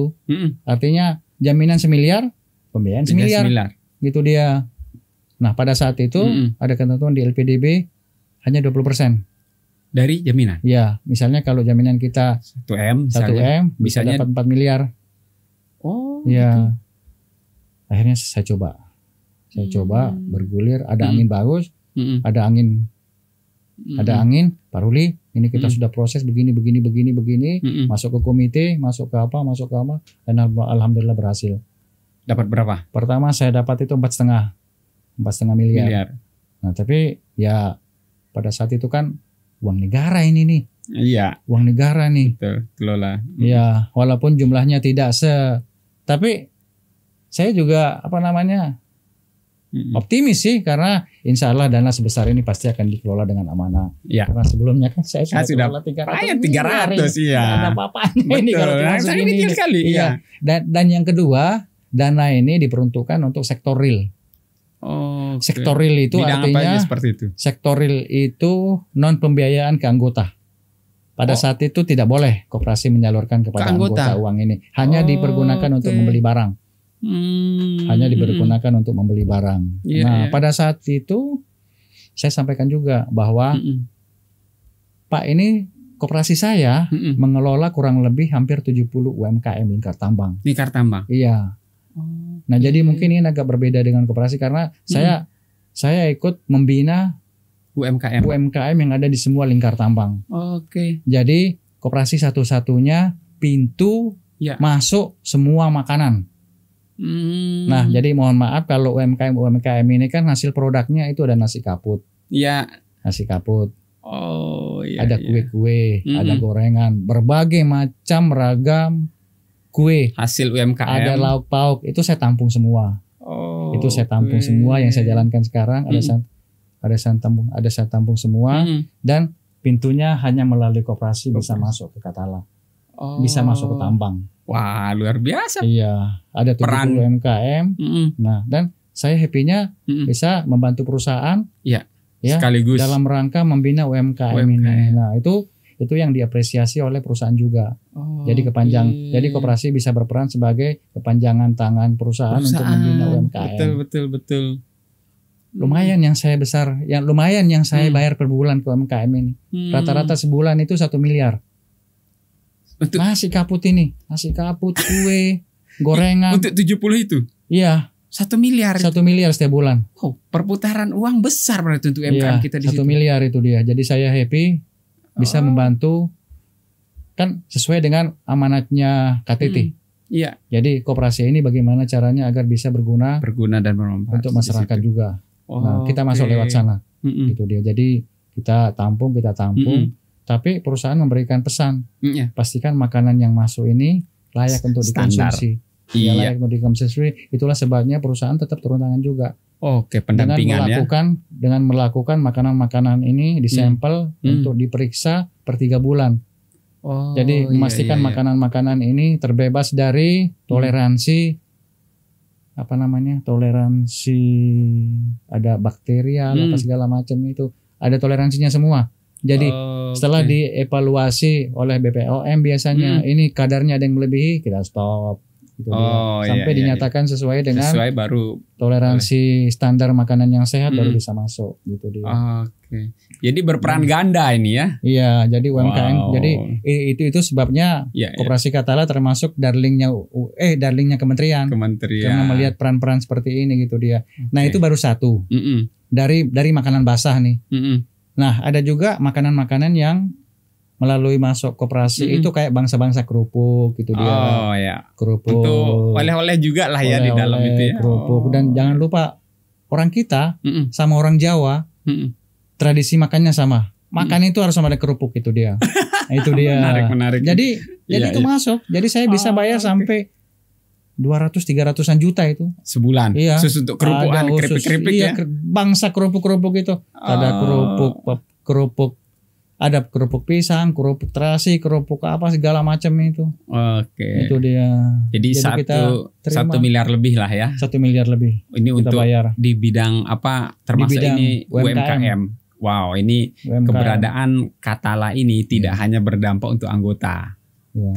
Artinya jaminan 1 miliar, pembiayaan 1 miliar. Gitu dia. Nah, pada saat itu ada ketentuan di LPDB hanya 20% dari jaminan. Ya, misalnya kalau jaminan kita 1M bisa dapat 4 miliar. Ya. Gitu. Akhirnya saya coba. Bergulir, ada angin bagus, ada angin Pak Ruli, ini kita sudah proses begini, masuk ke komite, masuk ke apa, dan alhamdulillah berhasil. Dapat berapa? Pertama saya dapat itu 4,5 miliar. Nah, tapi ya pada saat itu kan uang negara ini nih. Iya. Uang negara nih. Betul, kelola. Ya, walaupun jumlahnya tidak tapi saya juga optimis sih karena insya Allah dana sebesar ini pasti akan dikelola dengan amanah. Ya. Karena sebelumnya kan saya sudah kelola 300 ya. Tidak ada apa-apanya ini kalau saya kecil sekali. Iya. Dan yang kedua, dana ini diperuntukkan untuk sektor real. Sektor real itu bidang artinya seperti itu. Sektor real itu non pembiayaan ke anggota. Pada saat itu tidak boleh koperasi menyalurkan kepada anggota uang ini. Hanya dipergunakan untuk membeli barang. Hanya dipergunakan untuk membeli barang. Pada saat itu saya sampaikan juga bahwa Pak ini koperasi saya mengelola kurang lebih hampir 70 UMKM lingkar tambang. Lingkar tambang. Iya. Nah, jadi mungkin ini agak berbeda dengan koperasi karena saya ikut membina UMKM yang ada di semua lingkar tambang. Jadi koperasi satu-satunya pintu masuk semua makanan. Nah, jadi mohon maaf kalau UMKM ini kan hasil produknya itu ada nasi kaput. Iya. Nasi kaput. Ada kue-kue, ada gorengan, berbagai macam ragam kue. Hasil UMKM. Ada lauk pauk, itu saya tampung semua. Itu saya tampung semua yang saya jalankan sekarang. Ada saya tampung semua dan pintunya hanya melalui koperasi bisa masuk ke Katala. Bisa masuk ke tambang. Wah, luar biasa. Iya, ada 70 UMKM. Nah, dan saya happy-nya bisa membantu perusahaan sekaligus dalam rangka membina UMKM ini. Nah, itu yang diapresiasi oleh perusahaan juga. Jadi koperasi bisa berperan sebagai kepanjangan tangan perusahaan untuk membina UMKM. Betul. Lumayan yang saya bayar per bulan ke UMKM ini. Rata-rata sebulan itu 1 miliar. Nasi kaput, kue, gorengan. Untuk 70 itu? Iya. 1 miliar. 1 miliar setiap bulan. Perputaran uang besar berarti untuk UMKM kita di situ. 1 miliar itu dia. Jadi saya happy bisa membantu kan sesuai dengan amanatnya KTT. Iya. Jadi koperasi ini bagaimana caranya agar bisa berguna dan bermanfaat untuk masyarakat juga. Nah, kita masuk lewat sana. Gitu dia. Jadi kita tampung. Tapi perusahaan memberikan pesan, pastikan makanan yang masuk ini layak untuk dikonsumsi. Layak untuk dikonsumsi. Itulah sebabnya perusahaan tetap turun tangan juga. Oke, pendampingan dengan melakukan makanan-makanan ini disampel untuk diperiksa per 3 bulan. Jadi memastikan makanan-makanan ini terbebas dari toleransi toleransi ada bakterial apa segala macam itu. Ada toleransinya semua. Jadi setelah dievaluasi oleh BPOM biasanya ini kadarnya ada yang melebihi, kita stop. Gitu sampai dinyatakan sesuai dengan baru toleransi standar makanan yang sehat baru bisa masuk gitu dia. Oke. Jadi berperan ganda ini ya. Iya, jadi UMKM. Jadi itu sebabnya Koperasi Katala termasuk darlingnya kementerian. Karena melihat peran-peran seperti ini gitu dia. Nah, itu baru satu. Dari makanan basah nih. Nah, ada juga makanan-makanan yang melalui masuk koperasi itu kayak bangsa-bangsa kerupuk gitu dia. Kerupuk. Untuk oleh-oleh juga lah ya di dalam itu ya. Kerupuk. Dan jangan lupa orang kita sama orang Jawa tradisi makannya sama. Makan itu harus sama ada kerupuk itu dia. Nah, itu dia. Menarik. Jadi itu masuk. Jadi saya bisa bayar sampai 200-300an juta itu sebulan. Iya. Khusus untuk kerupukan keripik-keripik ya. Bangsa kerupuk-kerupuk itu. Ada kerupuk ada kerupuk pisang, kerupuk terasi, kerupuk apa segala macam itu. Oke. Itu dia. Jadi 1 miliar lebih lah ya. 1 miliar lebih. Ini kita untuk bayar. Di bidang apa? Termasuk bidang ini UMKM. Wow, ini UMKM. Keberadaan Katala ini tidak hanya berdampak untuk anggota,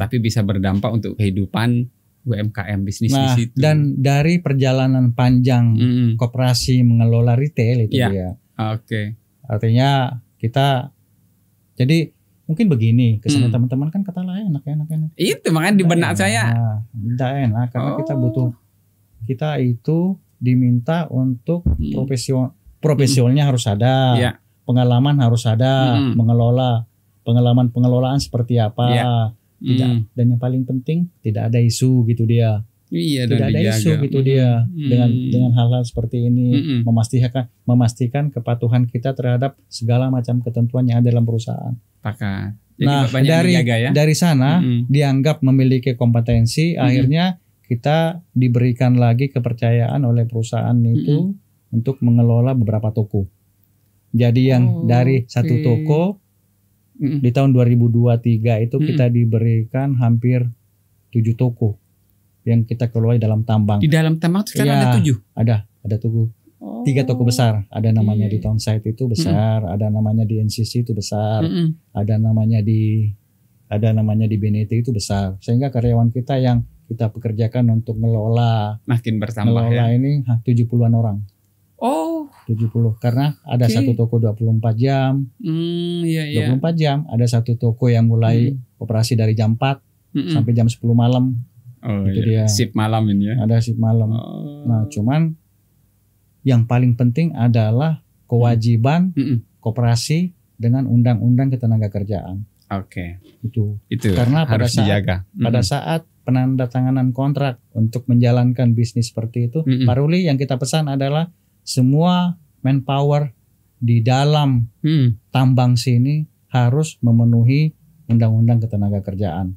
tapi bisa berdampak untuk kehidupan UMKM bisnis itu. Dan dari perjalanan panjang koperasi mengelola retail itu dia. Oke. Artinya kita jadi mungkin begini kesannya teman-teman kan Katala enak. Itu makanya di benak saya. Tidak enak karena kita itu diminta untuk profesionalnya harus ada, pengalaman harus ada, pengalaman pengelolaan seperti apa, dan yang paling penting tidak ada isu gitu dia. Iya, tidak ada isu gitu dia dengan hal-hal seperti ini memastikan kepatuhan kita terhadap segala macam ketentuan yang ada dalam perusahaan. Jadi dari sana dianggap memiliki kompetensi, akhirnya kita diberikan lagi kepercayaan oleh perusahaan itu untuk mengelola beberapa toko. Jadi yang dari satu toko di tahun 2023 itu kita diberikan hampir 7 toko yang kita kelola dalam tambang. Di dalam tambang itu sekarang ada 7? Ada toko. 3 toko besar. Ada namanya di Townside itu besar, ada namanya di NCC itu besar, ada namanya di BNT itu besar. Sehingga karyawan kita yang kita pekerjakan untuk mengelola makin bertambah ini 70-an orang. 70 karena ada satu toko 24 jam. 24 jam, ada satu toko yang mulai operasi dari jam 4 sampai jam 10 malam. Itu dia. Shift malam ini ya. Ada shift malam. Nah, cuman yang paling penting adalah kewajiban koperasi dengan undang-undang ketenagakerjaan. Itu karena pada saat penandatanganan kontrak untuk menjalankan bisnis seperti itu, Pak Ruli, yang kita pesan adalah semua manpower di dalam tambang sini harus memenuhi undang-undang ketenagakerjaan.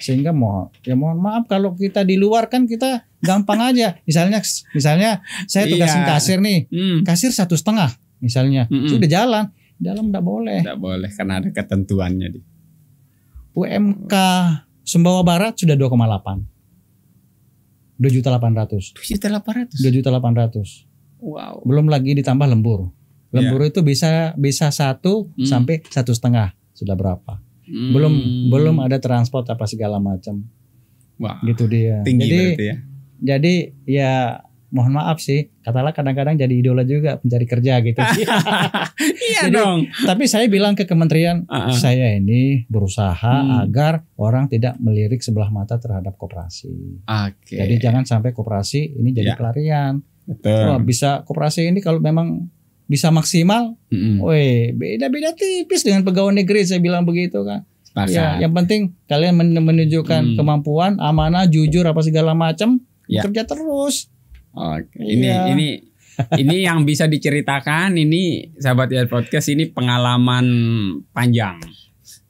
Sehingga mohon maaf kalau kita di luar kan kita gampang aja. Misalnya saya tugasin kasir nih, kasir 1,5 misalnya, sudah jalan, dalam tidak boleh. Tidak boleh karena ada ketentuannya. UMK Sumbawa Barat sudah 2,8. 2.800.000. 2.800.000. Wow. Belum lagi ditambah lembur. Lembur itu bisa 1 sampai 1,5. Sudah berapa? Belum ada transport apa segala macam. Wah, gitu dia. Jadi ya mohon maaf sih, Katala kadang-kadang jadi idola juga pencari kerja gitu. Iya dong. Tapi saya bilang ke kementerian, saya ini berusaha agar orang tidak melirik sebelah mata terhadap koperasi. Jadi jangan sampai koperasi ini jadi pelarian. Wah, bisa koperasi ini kalau memang bisa maksimal, beda-beda tipis dengan pegawai negeri, saya bilang begitu kan. Ya, yang penting kalian menunjukkan kemampuan, amanah, jujur apa segala macam, kerja terus. Ini yang bisa diceritakan ini sahabat ya podcast, ini pengalaman panjang.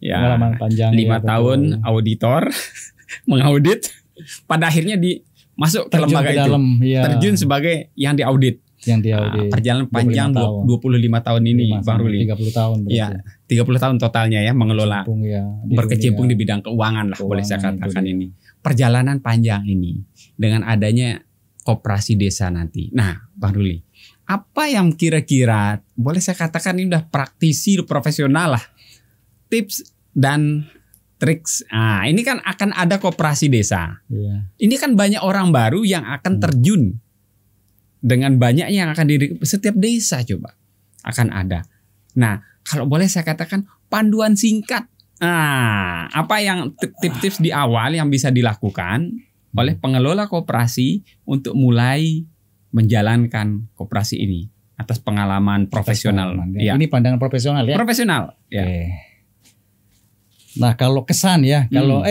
Pengalaman panjang 5 tahun auditor mengaudit, pada akhirnya masuk ke lembaga itu. Terjun sebagai yang diaudit. Perjalanan panjang 25 tahun ini, Bang Ruli. 30 tahun. Iya, 30 tahun totalnya ya mengelola. Berkecimpung di bidang keuangan lah, boleh saya katakan ini. Perjalanan panjang ini dengan adanya koperasi desa nanti. Nah, Bang Ruli, apa yang kira-kira boleh saya katakan ini udah praktisi profesional lah, tips dan triks. Nah, ini kan akan ada koperasi desa. Ini kan banyak orang baru yang akan terjun dengan banyak yang akan setiap desa coba akan ada. Nah, kalau boleh saya katakan panduan singkat. Nah, apa yang tips-tips di awal yang bisa dilakukan oleh pengelola koperasi untuk mulai menjalankan koperasi ini atas pengalaman profesional. Ya. Ini pandangan profesional ya. Profesional. Ya. Nah, kalau kesan ya, kalau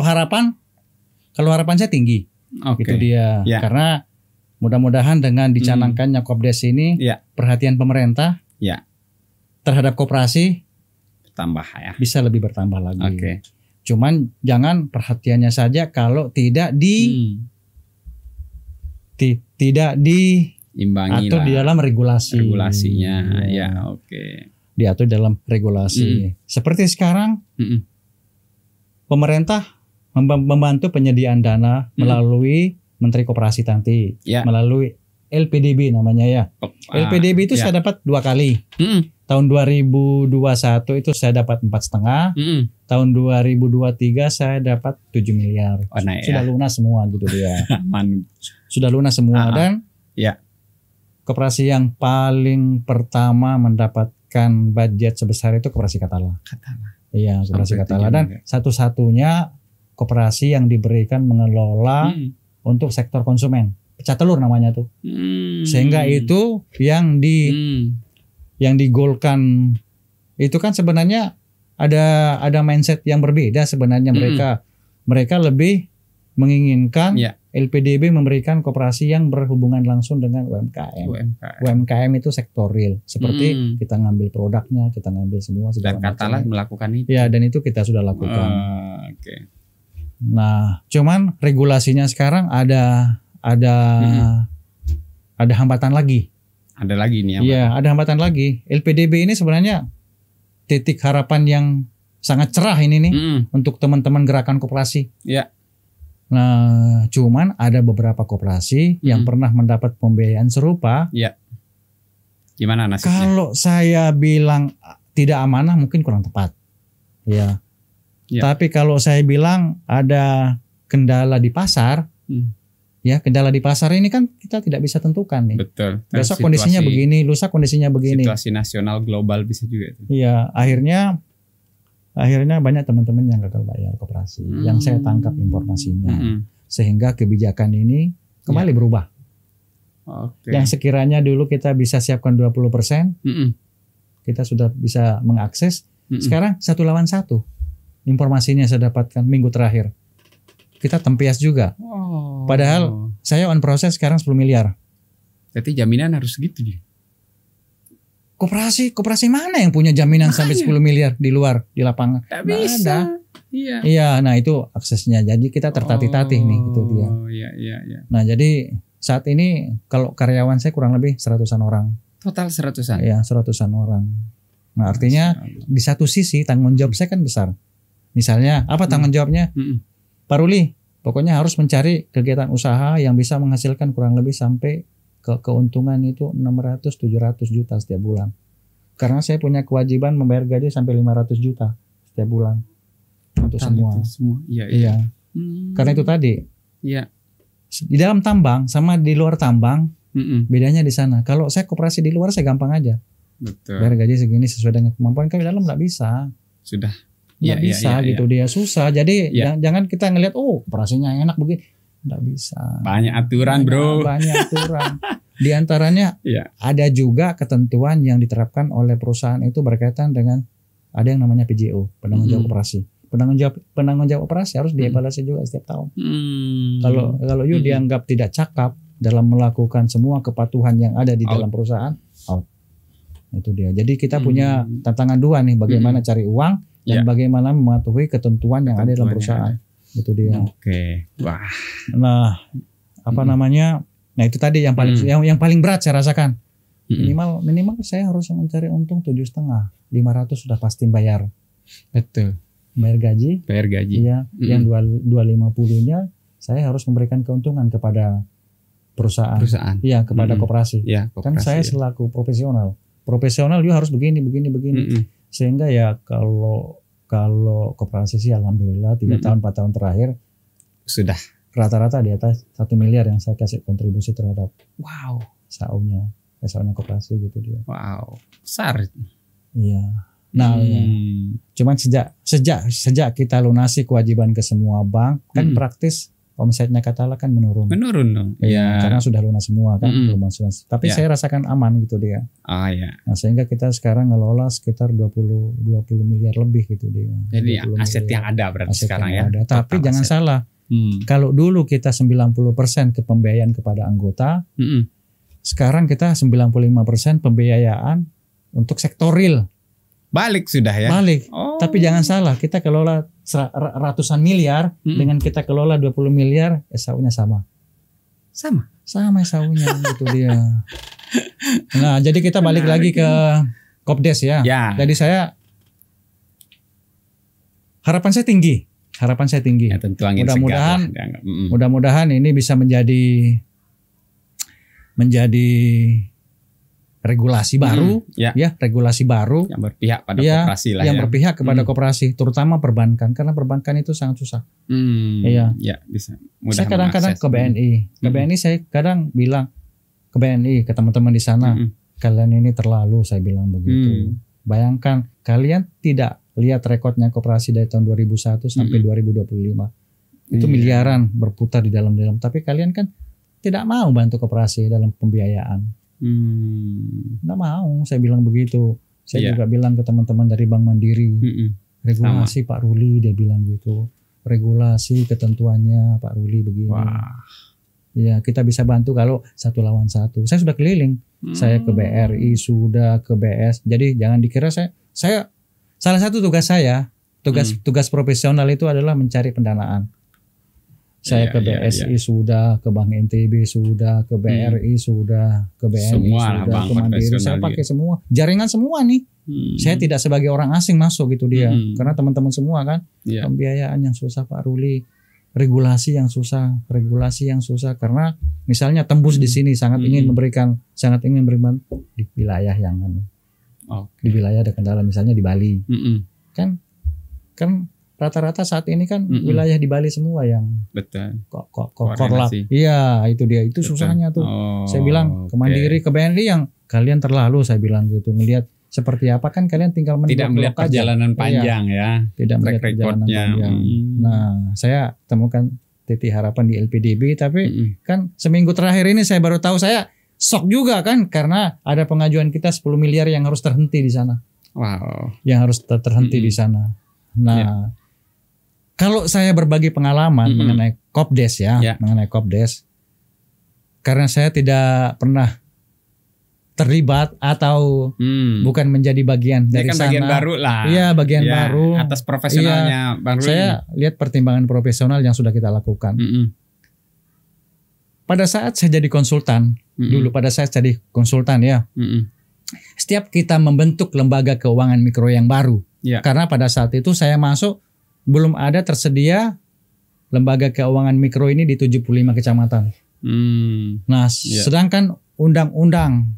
harapan saya tinggi. Itu dia. Ya. Karena mudah-mudahan dengan dicanangkannya Kopdes ini, perhatian pemerintah terhadap koperasi bertambah ya. Bisa lebih bertambah lagi. Cuman jangan perhatiannya saja kalau tidak imbangi atau di dalam regulasinya. Diatur dalam regulasi. Seperti sekarang pemerintah membantu penyediaan dana melalui Menteri Koperasi nanti, melalui LPDB namanya ya. LPDB itu saya dapat 2 kali. Tahun 2021 itu saya dapat 4,5. Tahun 2023 saya dapat 7 miliar. Sudah lunas semua gitu dia. Sudah lunas semua dan koperasi yang paling pertama mendapatkan budget sebesar itu Koperasi Katala. Iya, Koperasi Katala dan satu-satunya koperasi yang diberikan mengelola untuk sektor konsumen. Pecah telur namanya tuh. Sehingga itu yang digolkan itu kan sebenarnya ada mindset yang berbeda sebenarnya. Mereka lebih menginginkan LPDB memberikan koperasi yang berhubungan langsung dengan UMKM. UMKM itu sektor real. Seperti kita ngambil produknya, kita ngambil semua. Dan Katala melakukan itu. Ya, dan itu kita sudah lakukan. Nah, cuman regulasinya sekarang ada hambatan lagi. Ada lagi nih. Iya, ada hambatan lagi. LPDB ini sebenarnya titik harapan yang sangat cerah ini nih untuk teman-teman gerakan koperasi. Nah, cuman ada beberapa koperasi yang pernah mendapat pembiayaan serupa. Gimana nasibnya? Kalau saya bilang tidak amanah mungkin kurang tepat. Tapi kalau saya bilang ada kendala di pasar, kendala di pasar ini kan kita tidak bisa tentukan nih. Betul. Besok kondisinya begini, lusa kondisinya begini. Situasi nasional global bisa juga. Iya, akhirnya banyak teman-teman yang gagal bayar koperasi. Yang saya tangkap informasinya, sehingga kebijakan ini kembali berubah. Yang sekiranya dulu kita bisa siapkan 20%, kita sudah bisa mengakses. Sekarang 1 lawan 1. Informasinya saya dapatkan minggu terakhir. Kita tempias juga. Padahal saya on proses sekarang 10 miliar. Jadi jaminan harus gitu dia. Koperasi mana yang punya jaminan sampai 10 miliar di luar, di lapangan? Tidak bisa. Iya, nah itu aksesnya. Jadi kita tertatih-tatih nih gitu dia. Iya. Nah, jadi saat ini kalau karyawan saya kurang lebih 100-an orang. Total 100-an? Iya, 100-an orang. Nah, artinya di satu sisi tanggung jawab saya kan besar. Misalnya apa tanggung jawabnya? Pak Ruli, pokoknya harus mencari kegiatan usaha yang bisa menghasilkan kurang lebih sampai keuntungan itu 600-700 juta setiap bulan. Karena saya punya kewajiban membayar gaji sampai 500 juta setiap bulan untuk semua. Iya. Karena itu tadi. Di dalam tambang sama di luar tambang bedanya di sana. Kalau saya koperasi di luar saya gampang aja. Betul. Bayar gaji segini sesuai dengan kemampuan. Kalau di dalam nggak bisa. Sudah. Nggak bisa gitu dia susah. Jadi jangan kita ngelihat koperasinya enak begini. Nggak bisa. Banyak aturan bro. Banyak aturan. Di antaranya ada juga ketentuan yang diterapkan oleh perusahaan itu berkaitan dengan ada yang namanya PJO, penanggung jawab operasi. Penanggung jawab operasi harus dievaluasi juga setiap tahun. Kalau you dianggap tidak cakap dalam melakukan semua kepatuhan yang ada di dalam perusahaan, out. Itu dia. Jadi kita punya tantangan dua nih, bagaimana cari uang dan bagaimana mematuhi ketentuan yang ada dalam perusahaan. Itu dia. Oke. Wah. Nah, apa namanya? Nah, itu tadi yang paling yang paling berat saya rasakan. Minimal saya harus mencari untung 7,5, 500 sudah pasti bayar. Betul. Bayar gaji. Iya. Yang 250-nya saya harus memberikan keuntungan kepada perusahaan. Iya, kepada koperasi. Ya, kan saya selaku profesional juga harus begini. Sehingga ya kalau koperasi sih alhamdulillah 3 tahun 4 tahun terakhir sudah rata-rata di atas 1 miliar yang saya kasih kontribusi terhadap SAU-nya koperasi gitu dia. Wow, besar. Iya. Nah, ya. Cuman sejak kita lunasi kewajiban ke semua bank kan praktis omsetnya katalah kan menurun dong. Iya. Karena sudah lunas semua kan, tapi saya rasakan aman gitu dia. Iya. Nah, sehingga kita sekarang ngelola sekitar 20 miliar lebih gitu dia. Jadi aset yang ada berarti sekarang ya. Ada. Tapi jangan salah. Kalau dulu kita 90% ke pembiayaan kepada anggota, sekarang kita 95% pembiayaan untuk sektor real. Balik sudah ya. Balik. Tapi jangan salah, kita kelola ratusan miliar dengan kita kelola 20 miliar, SAU-nya sama SAU-nya gitu dia. Nah, jadi kita balik lagi ke Kopdes ya. Jadi harapan saya tinggi. Ya, tentu angin mudah-mudahan ini bisa menjadi regulasi baru, regulasi baru yang berpihak pada koperasi lah, yang berpihak kepada koperasi, terutama perbankan, karena perbankan itu sangat susah. Bisa. Saya kadang-kadang ke BNI, saya kadang bilang ke BNI, ke teman-teman di sana, kalian ini terlalu, saya bilang begitu. Bayangkan kalian tidak lihat rekodnya koperasi dari tahun 2001 sampai 2025, itu miliaran berputar di dalam, tapi kalian kan tidak mau bantu koperasi dalam pembiayaan. Nggak mau, saya bilang begitu. Saya juga bilang ke teman-teman dari Bank Mandiri, regulasi Pak Ruli, dia bilang gitu, regulasi ketentuannya Pak Ruli begini. Ya, kita bisa bantu kalau 1 lawan 1. Saya sudah keliling, saya ke BRI, sudah ke BS. Jadi jangan dikira saya salah satu tugas saya, tugas profesional itu adalah mencari pendanaan. Saya ke BSI sudah, ke Bank NTB sudah, ke BRI sudah, ke BNI semua sudah, ke Mandiri. Saya pakai semua, jaringan semua nih. Saya tidak sebagai orang asing masuk gitu dia, karena teman-teman semua kan, pembiayaan yang susah Pak Ruli, regulasi yang susah, karena misalnya tembus di sini sangat ingin memberikan di wilayah yang di wilayah ada kendala, misalnya di Bali, kan rata-rata saat ini kan wilayah di Bali semua yang korlap. Iya, itu dia. Itu susahnya tuh. Saya bilang ke Mandiri, ke BNI yang kalian terlalu, saya bilang gitu. Melihat seperti apa kan kalian tinggal tidak melihat perjalanan panjang ya. Tidak melihat perjalanan panjang. Nah, saya temukan titik harapan di LPDB, tapi kan seminggu terakhir ini saya baru tahu, saya shock juga kan, karena ada pengajuan kita 10 miliar yang harus terhenti di sana. Yang harus terhenti di sana. Nah, kalau saya berbagi pengalaman mengenai Kopdes mengenai Kopdes, karena saya tidak pernah terlibat atau bukan menjadi bagian dari sana. Bagian baru lah. Iya, bagian baru. Atas profesionalnya Bang Ruli. Saya lihat pertimbangan profesional yang sudah kita lakukan. Pada saat saya jadi konsultan, setiap kita membentuk lembaga keuangan mikro yang baru, karena pada saat itu saya masuk, belum ada tersedia lembaga keuangan mikro ini di 75 kecamatan. Nah, sedangkan undang-undang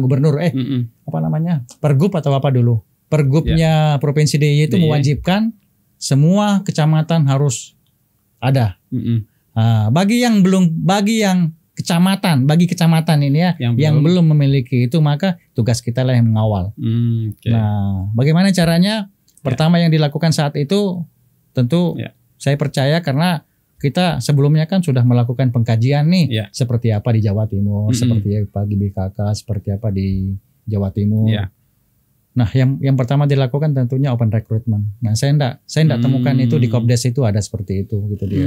gubernur apa namanya? Pergub atau apa dulu? Pergubnya Provinsi DIY itu mewajibkan semua kecamatan harus ada. Nah, bagi kecamatan ini ya yang belum memiliki itu, maka tugas kita lah yang mengawal. Nah, bagaimana caranya? Pertama yang dilakukan saat itu tentu saya percaya karena kita sebelumnya kan sudah melakukan pengkajian nih, seperti apa di Jawa Timur, seperti apa di BKK, seperti apa di Jawa Timur. Nah, yang pertama dilakukan tentunya open recruitment. Nah, saya enggak temukan itu di Kopdes itu ada seperti itu gitu dia.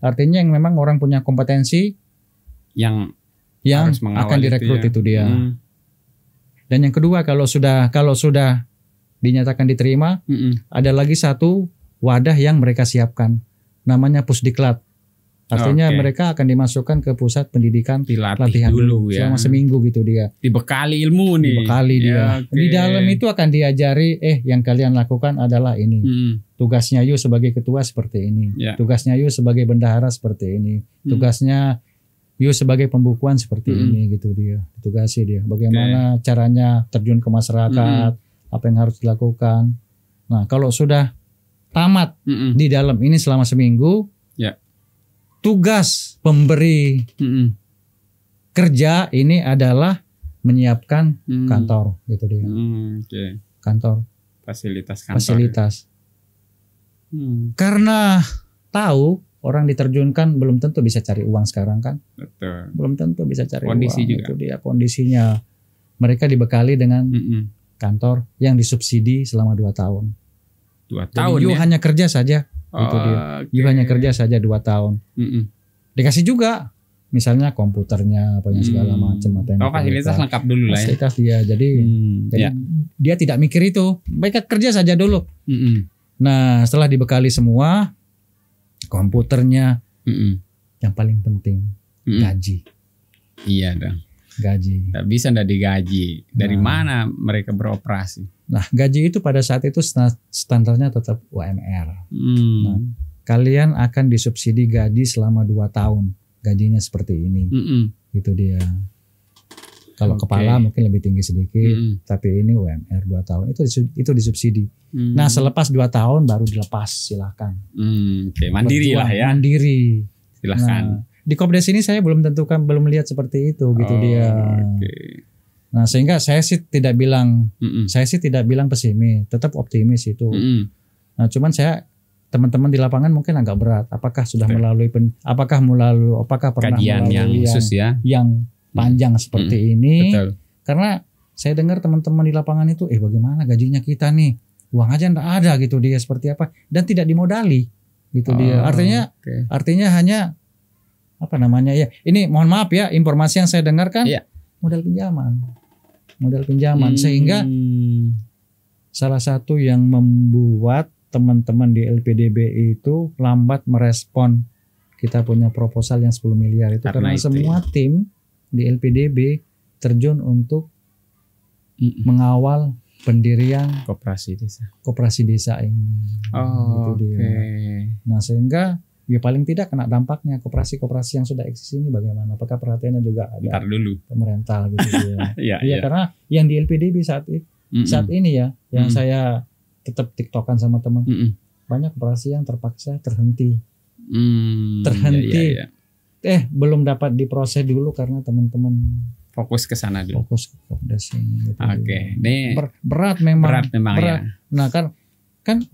Artinya yang memang orang punya kompetensi yang akan direkrut itu dia. Dan yang kedua, kalau sudah dinyatakan diterima, ada lagi satu wadah yang mereka siapkan, namanya Pusdiklat. Artinya mereka akan dimasukkan ke pusat pendidikan pelatihan dulu ya. Selama seminggu gitu dia. Dibekali ilmu nih. Dibekali dia. Di dalam itu akan diajari yang kalian lakukan adalah ini. Tugasnya Yu sebagai ketua seperti ini. Tugasnya Yu sebagai bendahara seperti ini. Tugasnya Yu sebagai pembukuan seperti ini gitu dia. Ditugasi dia. Bagaimana caranya terjun ke masyarakat, apa yang harus dilakukan. Nah, kalau sudah tamat di dalam ini selama seminggu, tugas pemberi kerja ini adalah menyiapkan kantor gitu dia. Kantor. Fasilitas kantor. Fasilitas. Karena tahu orang diterjunkan belum tentu bisa cari uang sekarang kan. Betul. Belum tentu bisa cari kondisi uang. Juga. Itu dia kondisinya. Mereka dibekali dengan kantor yang disubsidi selama 2 tahun. 2 tahun. Jadi Yu hanya kerja saja. Itu dia. Yu hanya kerja saja 2 tahun. Dikasih juga misalnya komputernya apa yang segala macam atau yang fasilitas lengkap dulu lah ya. Fasilitas dia. Jadi dia tidak mikir itu. Mereka kerja saja dulu. Nah, setelah dibekali semua komputernya, yang paling penting gaji. Iya dong. Gaji. Tak bisa ndak digaji. Dari mana mereka beroperasi? Nah, gaji itu pada saat itu standarnya tetap UMR. Nah, kalian akan disubsidi gaji selama 2 tahun. Gajinya seperti ini. Gitu dia. Kalau kepala mungkin lebih tinggi sedikit, tapi ini UMR 2 tahun. Itu disubsidi. Nah, selepas 2 tahun baru dilepas, silahkan. Mandiri lah ya. Mandiri. Silahkan. Nah, di Kopdes ini saya belum lihat seperti itu gitu dia. Nah, sehingga saya sih tidak bilang pesimis, tetap optimis itu. Nah, cuman teman-teman di lapangan mungkin agak berat. Apakah sudah apakah pernah kajian melalui yang khusus yang panjang seperti ini? Betul. Karena saya dengar teman-teman di lapangan itu, bagaimana gajinya kita nih? Uang aja enggak ada gitu dia, seperti apa? Dan tidak dimodali gitu dia. Artinya hanya apa namanya ya? Ini mohon maaf ya, informasi yang saya dengarkan modal pinjaman. Sehingga salah satu yang membuat teman-teman di LPDB itu lambat merespon kita punya proposal yang 10 miliar itu karena semua tim di LPDB terjun untuk mengawal pendirian koperasi desa ini. Gitu dia. Nah, sehingga paling tidak kena dampaknya koperasi-koperasi yang sudah eksis ini bagaimana? Apakah perhatiannya juga ada pemerintah gitu dia? Karena yang di LPDB saat ini ya, yang saya tetap tiktokan sama teman, banyak koperasi yang terpaksa terhenti. Belum dapat diproses dulu karena teman-teman fokus ke sana dulu. Fokus ke Kopdes ini. Ini berat memang. Ya. Nah, kan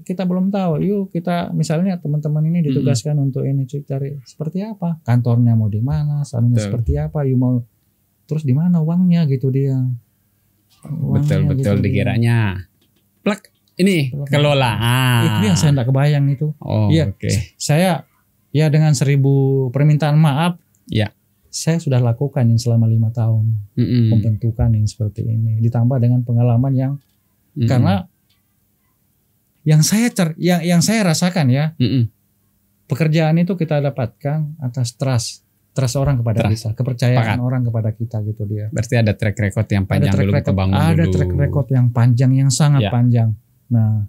kita belum tahu. Kita misalnya teman-teman ini ditugaskan untuk ini cari seperti apa kantornya, mau di mana, salonnya seperti apa, mau terus di mana uangnya gitu dia. Betul gitu dikiranya plak ini kelola. Itu yang saya tidak kebayang itu. Saya dengan 1000 permintaan maaf. Saya sudah lakukan yang selama 5 tahun pembentukan yang seperti ini, ditambah dengan pengalaman yang karena yang saya rasakan ya, pekerjaan itu kita dapatkan atas trust orang kepada kita, kepercayaan orang kepada kita gitu dia. Berarti ada track record yang panjang dulu kita bangun dulu. Ada track record yang panjang, yang sangat panjang. Nah,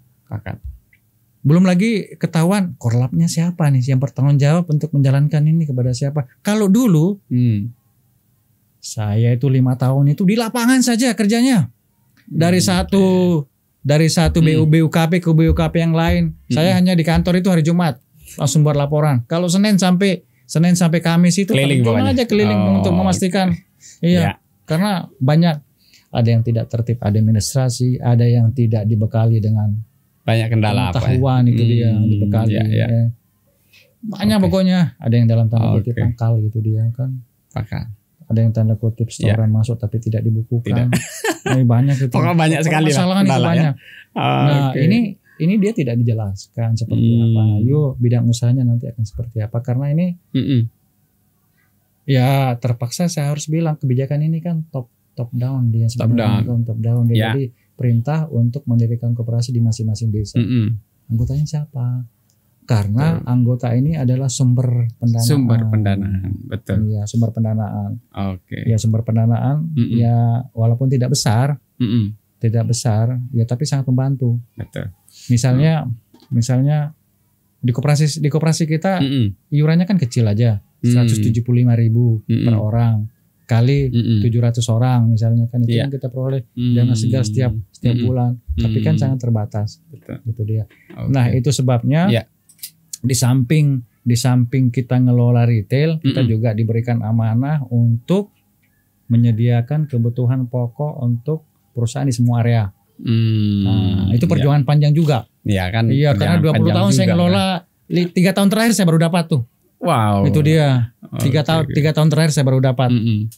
belum lagi ketahuan korlapnya siapa nih yang bertanggung jawab untuk menjalankan ini kepada siapa. Kalau dulu saya itu 5 tahun itu di lapangan saja kerjanya. Dari satu BUKP ke BUKP yang lain. Saya hanya di kantor itu hari Jumat langsung buat laporan. Kalau Senin sampai Kamis itu keliling untuk memastikan. Karena banyak, ada yang tidak tertib administrasi, ada yang tidak dibekali dengan banyak kendala pengetahuan itu dia dibekali. Banyak pokoknya, ada yang dalam tanda kutip pangkal gitu dia kan. Ada yang tanda kutip setoran masuk tapi tidak dibukukan. Banyak itu. Pokoknya banyak sekali lah. Itu banyak. Nah, ini dia tidak dijelaskan seperti apa. Bidang usahanya nanti akan seperti apa. Karena ini terpaksa saya harus bilang kebijakan ini kan top down dia sebenarnya. Top down dia. Jadi perintah untuk mendirikan koperasi di masing-masing desa. Anggotanya siapa? Karena anggota ini adalah sumber pendanaan. Betul. Iya, sumber pendanaan. Oke. Ya, sumber pendanaan ya walaupun tidak besar, ya tapi sangat membantu. Betul. Misalnya di koperasi kita iurannya kan kecil aja, 175.000 per orang kali 700 orang misalnya kan itu yang kita peroleh dana segar setiap bulan, tapi kan sangat terbatas. Betul. Gitu dia. Okay. Nah, itu sebabnya di samping kita ngelola retail, kita juga diberikan amanah untuk menyediakan kebutuhan pokok untuk perusahaan di semua area. Nah, itu perjuangan panjang juga. Iya kan. Iya, karena 20 tahun saya ngelola, 3 tahun terakhir saya baru dapat tuh. Wow. Itu dia. 3 tahun terakhir saya baru dapat.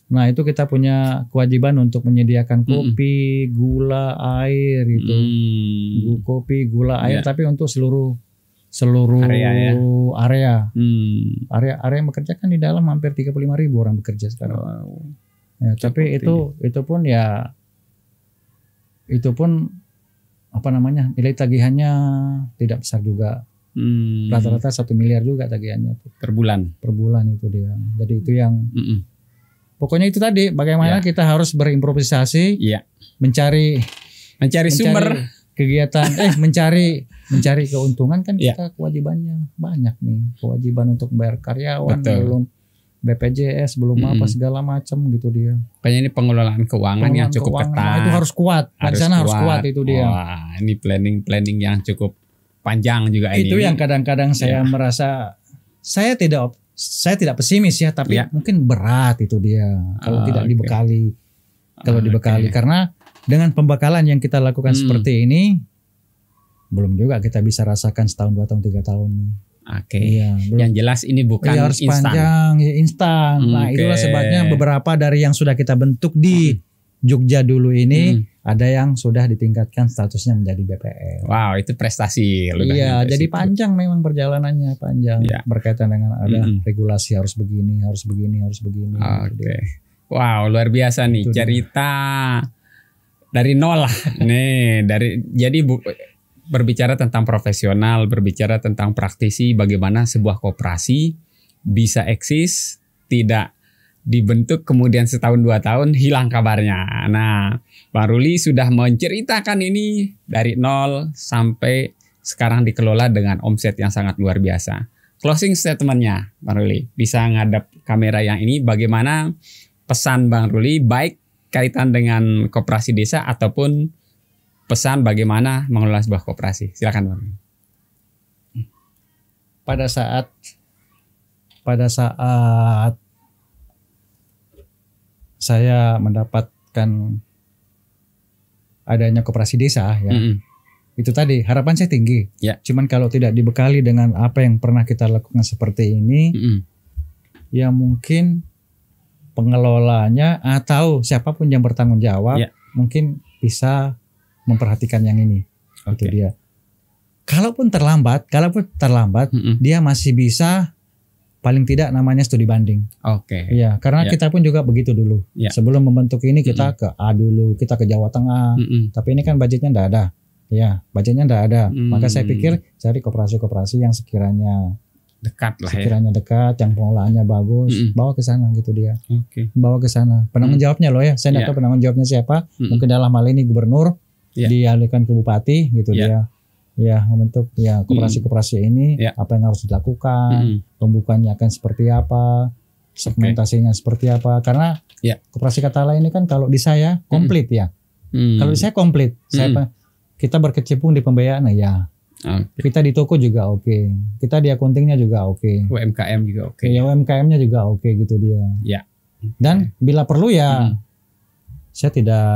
Nah, itu kita punya kewajiban untuk menyediakan kopi, gula, air itu. Kopi, gula, air tapi untuk seluruh area. Area yang bekerja kan di dalam hampir 35.000 orang bekerja sekarang. Ya, tapi itu pun apa namanya, nilai tagihannya tidak besar juga. Rata-rata 1 miliar juga tagihannya per bulan itu dia. Jadi itu yang pokoknya itu tadi bagaimana kita harus berimprovisasi, mencari sumber kegiatan, mencari keuntungan kan kita kewajibannya banyak nih, kewajiban untuk bayar karyawan, belum BPJS, belum apa segala macam gitu dia. Kayaknya ini pengelolaan keuangan yang cukup ketat. Nah, itu harus kuat. Harus kuat itu dia. Wah, ini planning yang cukup panjang juga ini. Itu yang kadang-kadang saya merasa saya tidak pesimis ya, tapi mungkin berat itu dia kalau tidak dibekali. Kalau dibekali karena dengan pembekalan yang kita lakukan seperti ini belum juga kita bisa rasakan setahun, 2 tahun, 3 tahun nih. Oke. Yang jelas ini bukan harus instan. Instan. Nah, itulah sebabnya beberapa dari yang sudah kita bentuk di Jogja dulu ini ada yang sudah ditingkatkan statusnya menjadi BPL. Wow, itu prestasi. Iya, jadi panjang memang perjalanannya, panjang berkaitan dengan ada regulasi harus begini. Oke. Wow, luar biasa nih cerita dari nol lah. Nih, berbicara tentang profesional, berbicara tentang praktisi, bagaimana sebuah koperasi bisa eksis, tidak dibentuk kemudian setahun 2 tahun hilang kabarnya. Nah, Bang Ruli sudah menceritakan ini dari nol sampai sekarang dikelola dengan omset yang sangat luar biasa. Closing statementnya, Bang Ruli, bisa ngadap kamera yang ini, bagaimana pesan Bang Ruli baik kaitan dengan koperasi desa ataupun pesan bagaimana mengelola sebuah koperasi. Silakan Bang. Pada saat saya mendapatkan adanya koperasi desa ya, itu tadi harapan saya tinggi. Cuman kalau tidak dibekali dengan apa yang pernah kita lakukan seperti ini, ya mungkin pengelolanya atau siapapun yang bertanggung jawab mungkin bisa memperhatikan yang ini. Itu dia. Kalaupun terlambat, dia masih bisa paling tidak namanya studi banding. Iya, karena kita pun juga begitu dulu. Sebelum membentuk ini kita ke A dulu, kita ke Jawa Tengah. Tapi ini kan budgetnya enggak ada. Ya, budgetnya enggak ada. Maka saya pikir cari koperasi-koperasi yang sekiranya dekat, yang pengelolaannya bagus, bawa ke sana gitu dia. Bawa ke sana. Penanggung jawabnya loh ya. Saya enggak tahu penanggung jawabnya siapa. Mungkin dalam hal ini gubernur. Dialihkan ke bupati gitu dia. Ya, membentuk koperasi-koperasi ini apa yang harus dilakukan, pembukaannya akan seperti apa, segmentasinya seperti apa. Karena koperasi Katala ini kan kalau di saya komplit ya. Kalau di saya komplit. Kita berkecimpung di pembiayaan ya. Kita di toko juga kita di accountingnya juga UMKM juga Ya, UMKM-nya juga gitu dia. Dan bila perlu ya saya tidak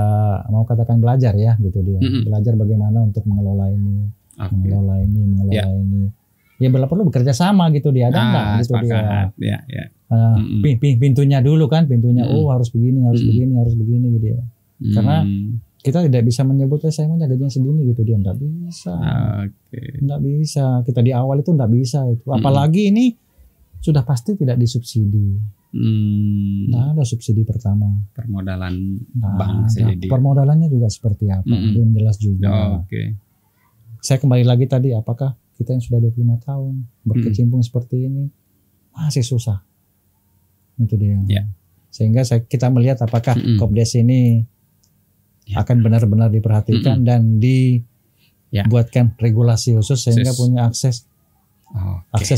mau katakan belajar ya gitu dia. Belajar bagaimana untuk mengelola ini, mengelola ini. Ya bila perlu bekerja sama gitu dia. Ada enggak gitu dia. Pintunya dulu kan, harus begini gitu ya. Karena kita tidak bisa menyebut saya mau gajinya segini gitu dia, enggak bisa. Enggak bisa. Kita di awal itu enggak bisa itu. Apalagi ini sudah pasti tidak disubsidi. Nah, ada subsidi pertama. Permodalan bank permodalannya juga seperti apa? Belum jelas juga. saya kembali lagi tadi, apakah kita yang sudah 25 tahun berkecimpung seperti ini masih susah. Itu dia. Ya. Sehingga kita melihat apakah Kopdes ini akan benar-benar diperhatikan dan dibuatkan regulasi khusus sehingga punya akses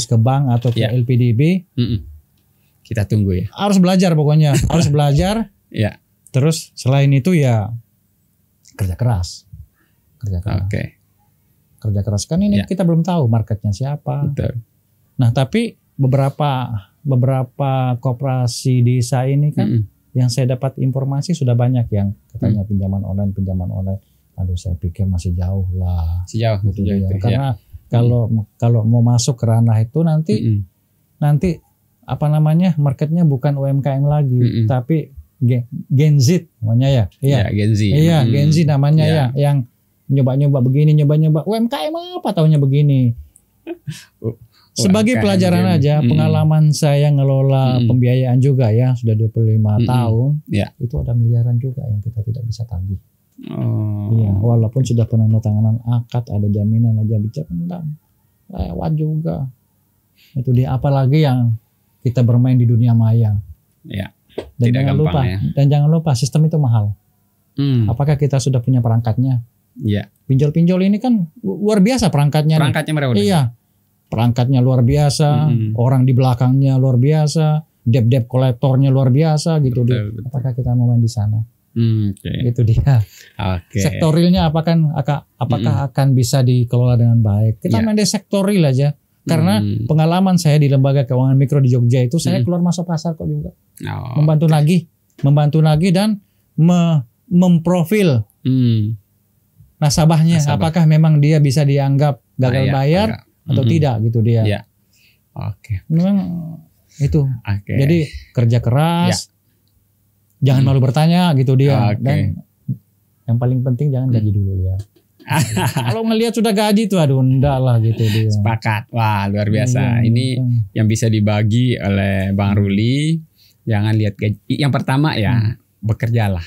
ke bank atau ke LPDB. Kita tunggu ya. Harus belajar pokoknya, harus belajar. Ya. Terus selain itu ya kerja keras. Kerja keras kan ini kita belum tahu marketnya siapa. Betul. Nah, tapi beberapa koperasi desa ini kan yang saya dapat informasi sudah banyak yang katanya pinjaman online. Aduh, saya pikir masih jauh lah. Jauh gitu ya. Karena kalau mau masuk ke ranah itu nanti apa namanya, marketnya bukan UMKM lagi, tapi Gen Z namanya ya. Iya, Gen Z. Iya, Gen Z namanya ya, yang nyoba-nyoba begini, nyoba-nyoba UMKM apa taunya begini. Sebagai pelajaran aja, pengalaman saya ngelola pembiayaan juga ya, sudah 25 tahun. Itu ada miliaran juga yang kita tidak bisa tagih. Iya, walaupun sudah penandatanganan akad, ada jaminan aja bicara pendam, lewat juga. Itu dia, apalagi yang kita bermain di dunia maya. Ya. Dan jangan lupa sistem itu mahal. Apakah kita sudah punya perangkatnya? Iya. Pinjol-pinjol ini kan luar biasa perangkatnya. Mereka. Iya. Perangkatnya luar biasa, orang di belakangnya luar biasa, debt kolektornya luar biasa gitu. Betul. Apakah kita mau main di sana? Itu dia. Sektorilnya apakah akan bisa dikelola dengan baik? Kita main di sektoril aja. Karena pengalaman saya di lembaga keuangan mikro di Jogja itu saya keluar masuk pasar kok juga. Membantu lagi dan memprofil nasabahnya. Apakah memang dia bisa dianggap gagal bayar atau tidak gitu dia. Memang itu. Jadi kerja keras, jangan malu bertanya gitu dia. Dan yang paling penting jangan gaji dulu ya. Kalau ngelihat sudah gaji tuh aduh enggak lah gitu dia. Sepakat. Wah, luar biasa. Ini yang bisa dibagi oleh Bang Ruli. Jangan lihat gaji. Yang pertama ya, bekerjalah.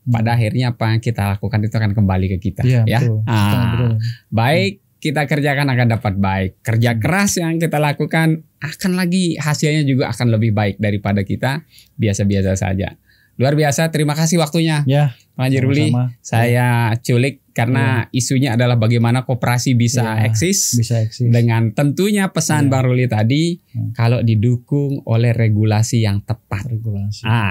Pada akhirnya apa yang kita lakukan itu akan kembali ke kita ya. Betul. Betul. Baik kita kerjakan akan dapat baik. Kerja keras yang kita lakukan akan lagi hasilnya juga akan lebih baik daripada kita biasa-biasa saja. Luar biasa, terima kasih waktunya. Ya. Pak Haji Ruli, saya culik karena isunya adalah bagaimana koperasi bisa eksis dengan tentunya pesan Bang Ruli tadi kalau didukung oleh regulasi yang tepat.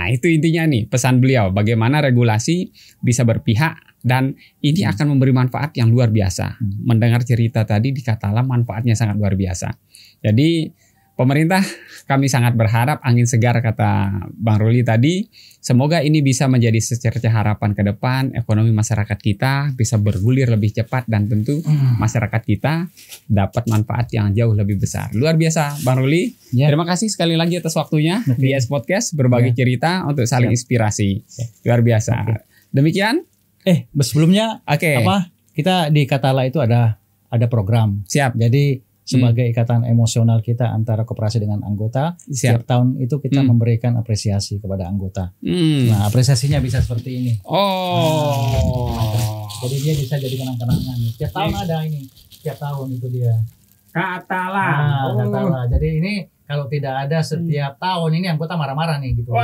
Itu intinya nih pesan beliau, bagaimana regulasi bisa berpihak dan ini akan memberi manfaat yang luar biasa. Mendengar cerita tadi di Katala manfaatnya sangat luar biasa. Jadi pemerintah, kami sangat berharap angin segar kata Bang Ruli tadi. Semoga ini bisa menjadi secerca harapan ke depan. Ekonomi masyarakat kita bisa bergulir lebih cepat dan tentu masyarakat kita dapat manfaat yang jauh lebih besar. Luar biasa Bang Ruli. Terima kasih sekali lagi atas waktunya di YES Podcast berbagi cerita untuk saling inspirasi. Luar biasa. Demikian. Sebelumnya kita di Katala itu ada program. Siap. Jadi sebagai ikatan emosional kita antara koperasi dengan anggota, setiap tahun itu kita memberikan apresiasi kepada anggota. Nah, apresiasinya bisa seperti ini. Jadi dia bisa jadi kenang-kenangan. Setiap tahun ada ini. Setiap tahun itu dia. Katala. Katala. Jadi ini kalau tidak ada setiap tahun ini anggota marah-marah nih gitu.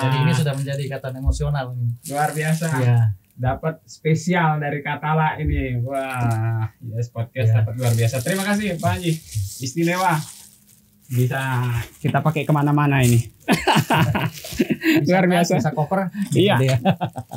Jadi ini sudah menjadi ikatan emosional nih. Luar biasa. Iya. Dapat spesial dari Katala ini. Wah, YES Podcast dapat luar biasa. Terima kasih Pak Haji. Istimewa. Bisa kita pakai kemana-mana ini. Luar biasa. Bisa koper. Iya.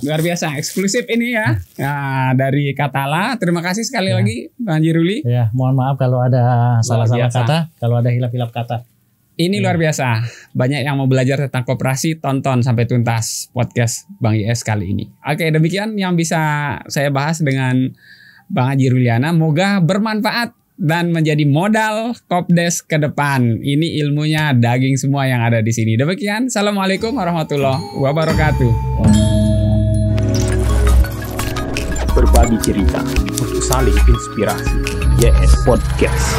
Luar biasa. Eksklusif ini ya. Nah, dari Katala. Terima kasih sekali lagi Pak Haji Ruli. Ya, mohon maaf kalau ada salah-salah kata, kalau ada hilap-hilap kata. Ini luar biasa. Banyak yang mau belajar tentang koperasi, tonton sampai tuntas podcast Bang YES kali ini. Oke, demikian yang bisa saya bahas dengan Bang Haji Ruliana. Moga bermanfaat dan menjadi modal Kopdes ke depan. Ini ilmunya daging semua yang ada di sini. Demikian, Assalamualaikum warahmatullahi wabarakatuh. Berbagi cerita untuk saling inspirasi. YES Podcast.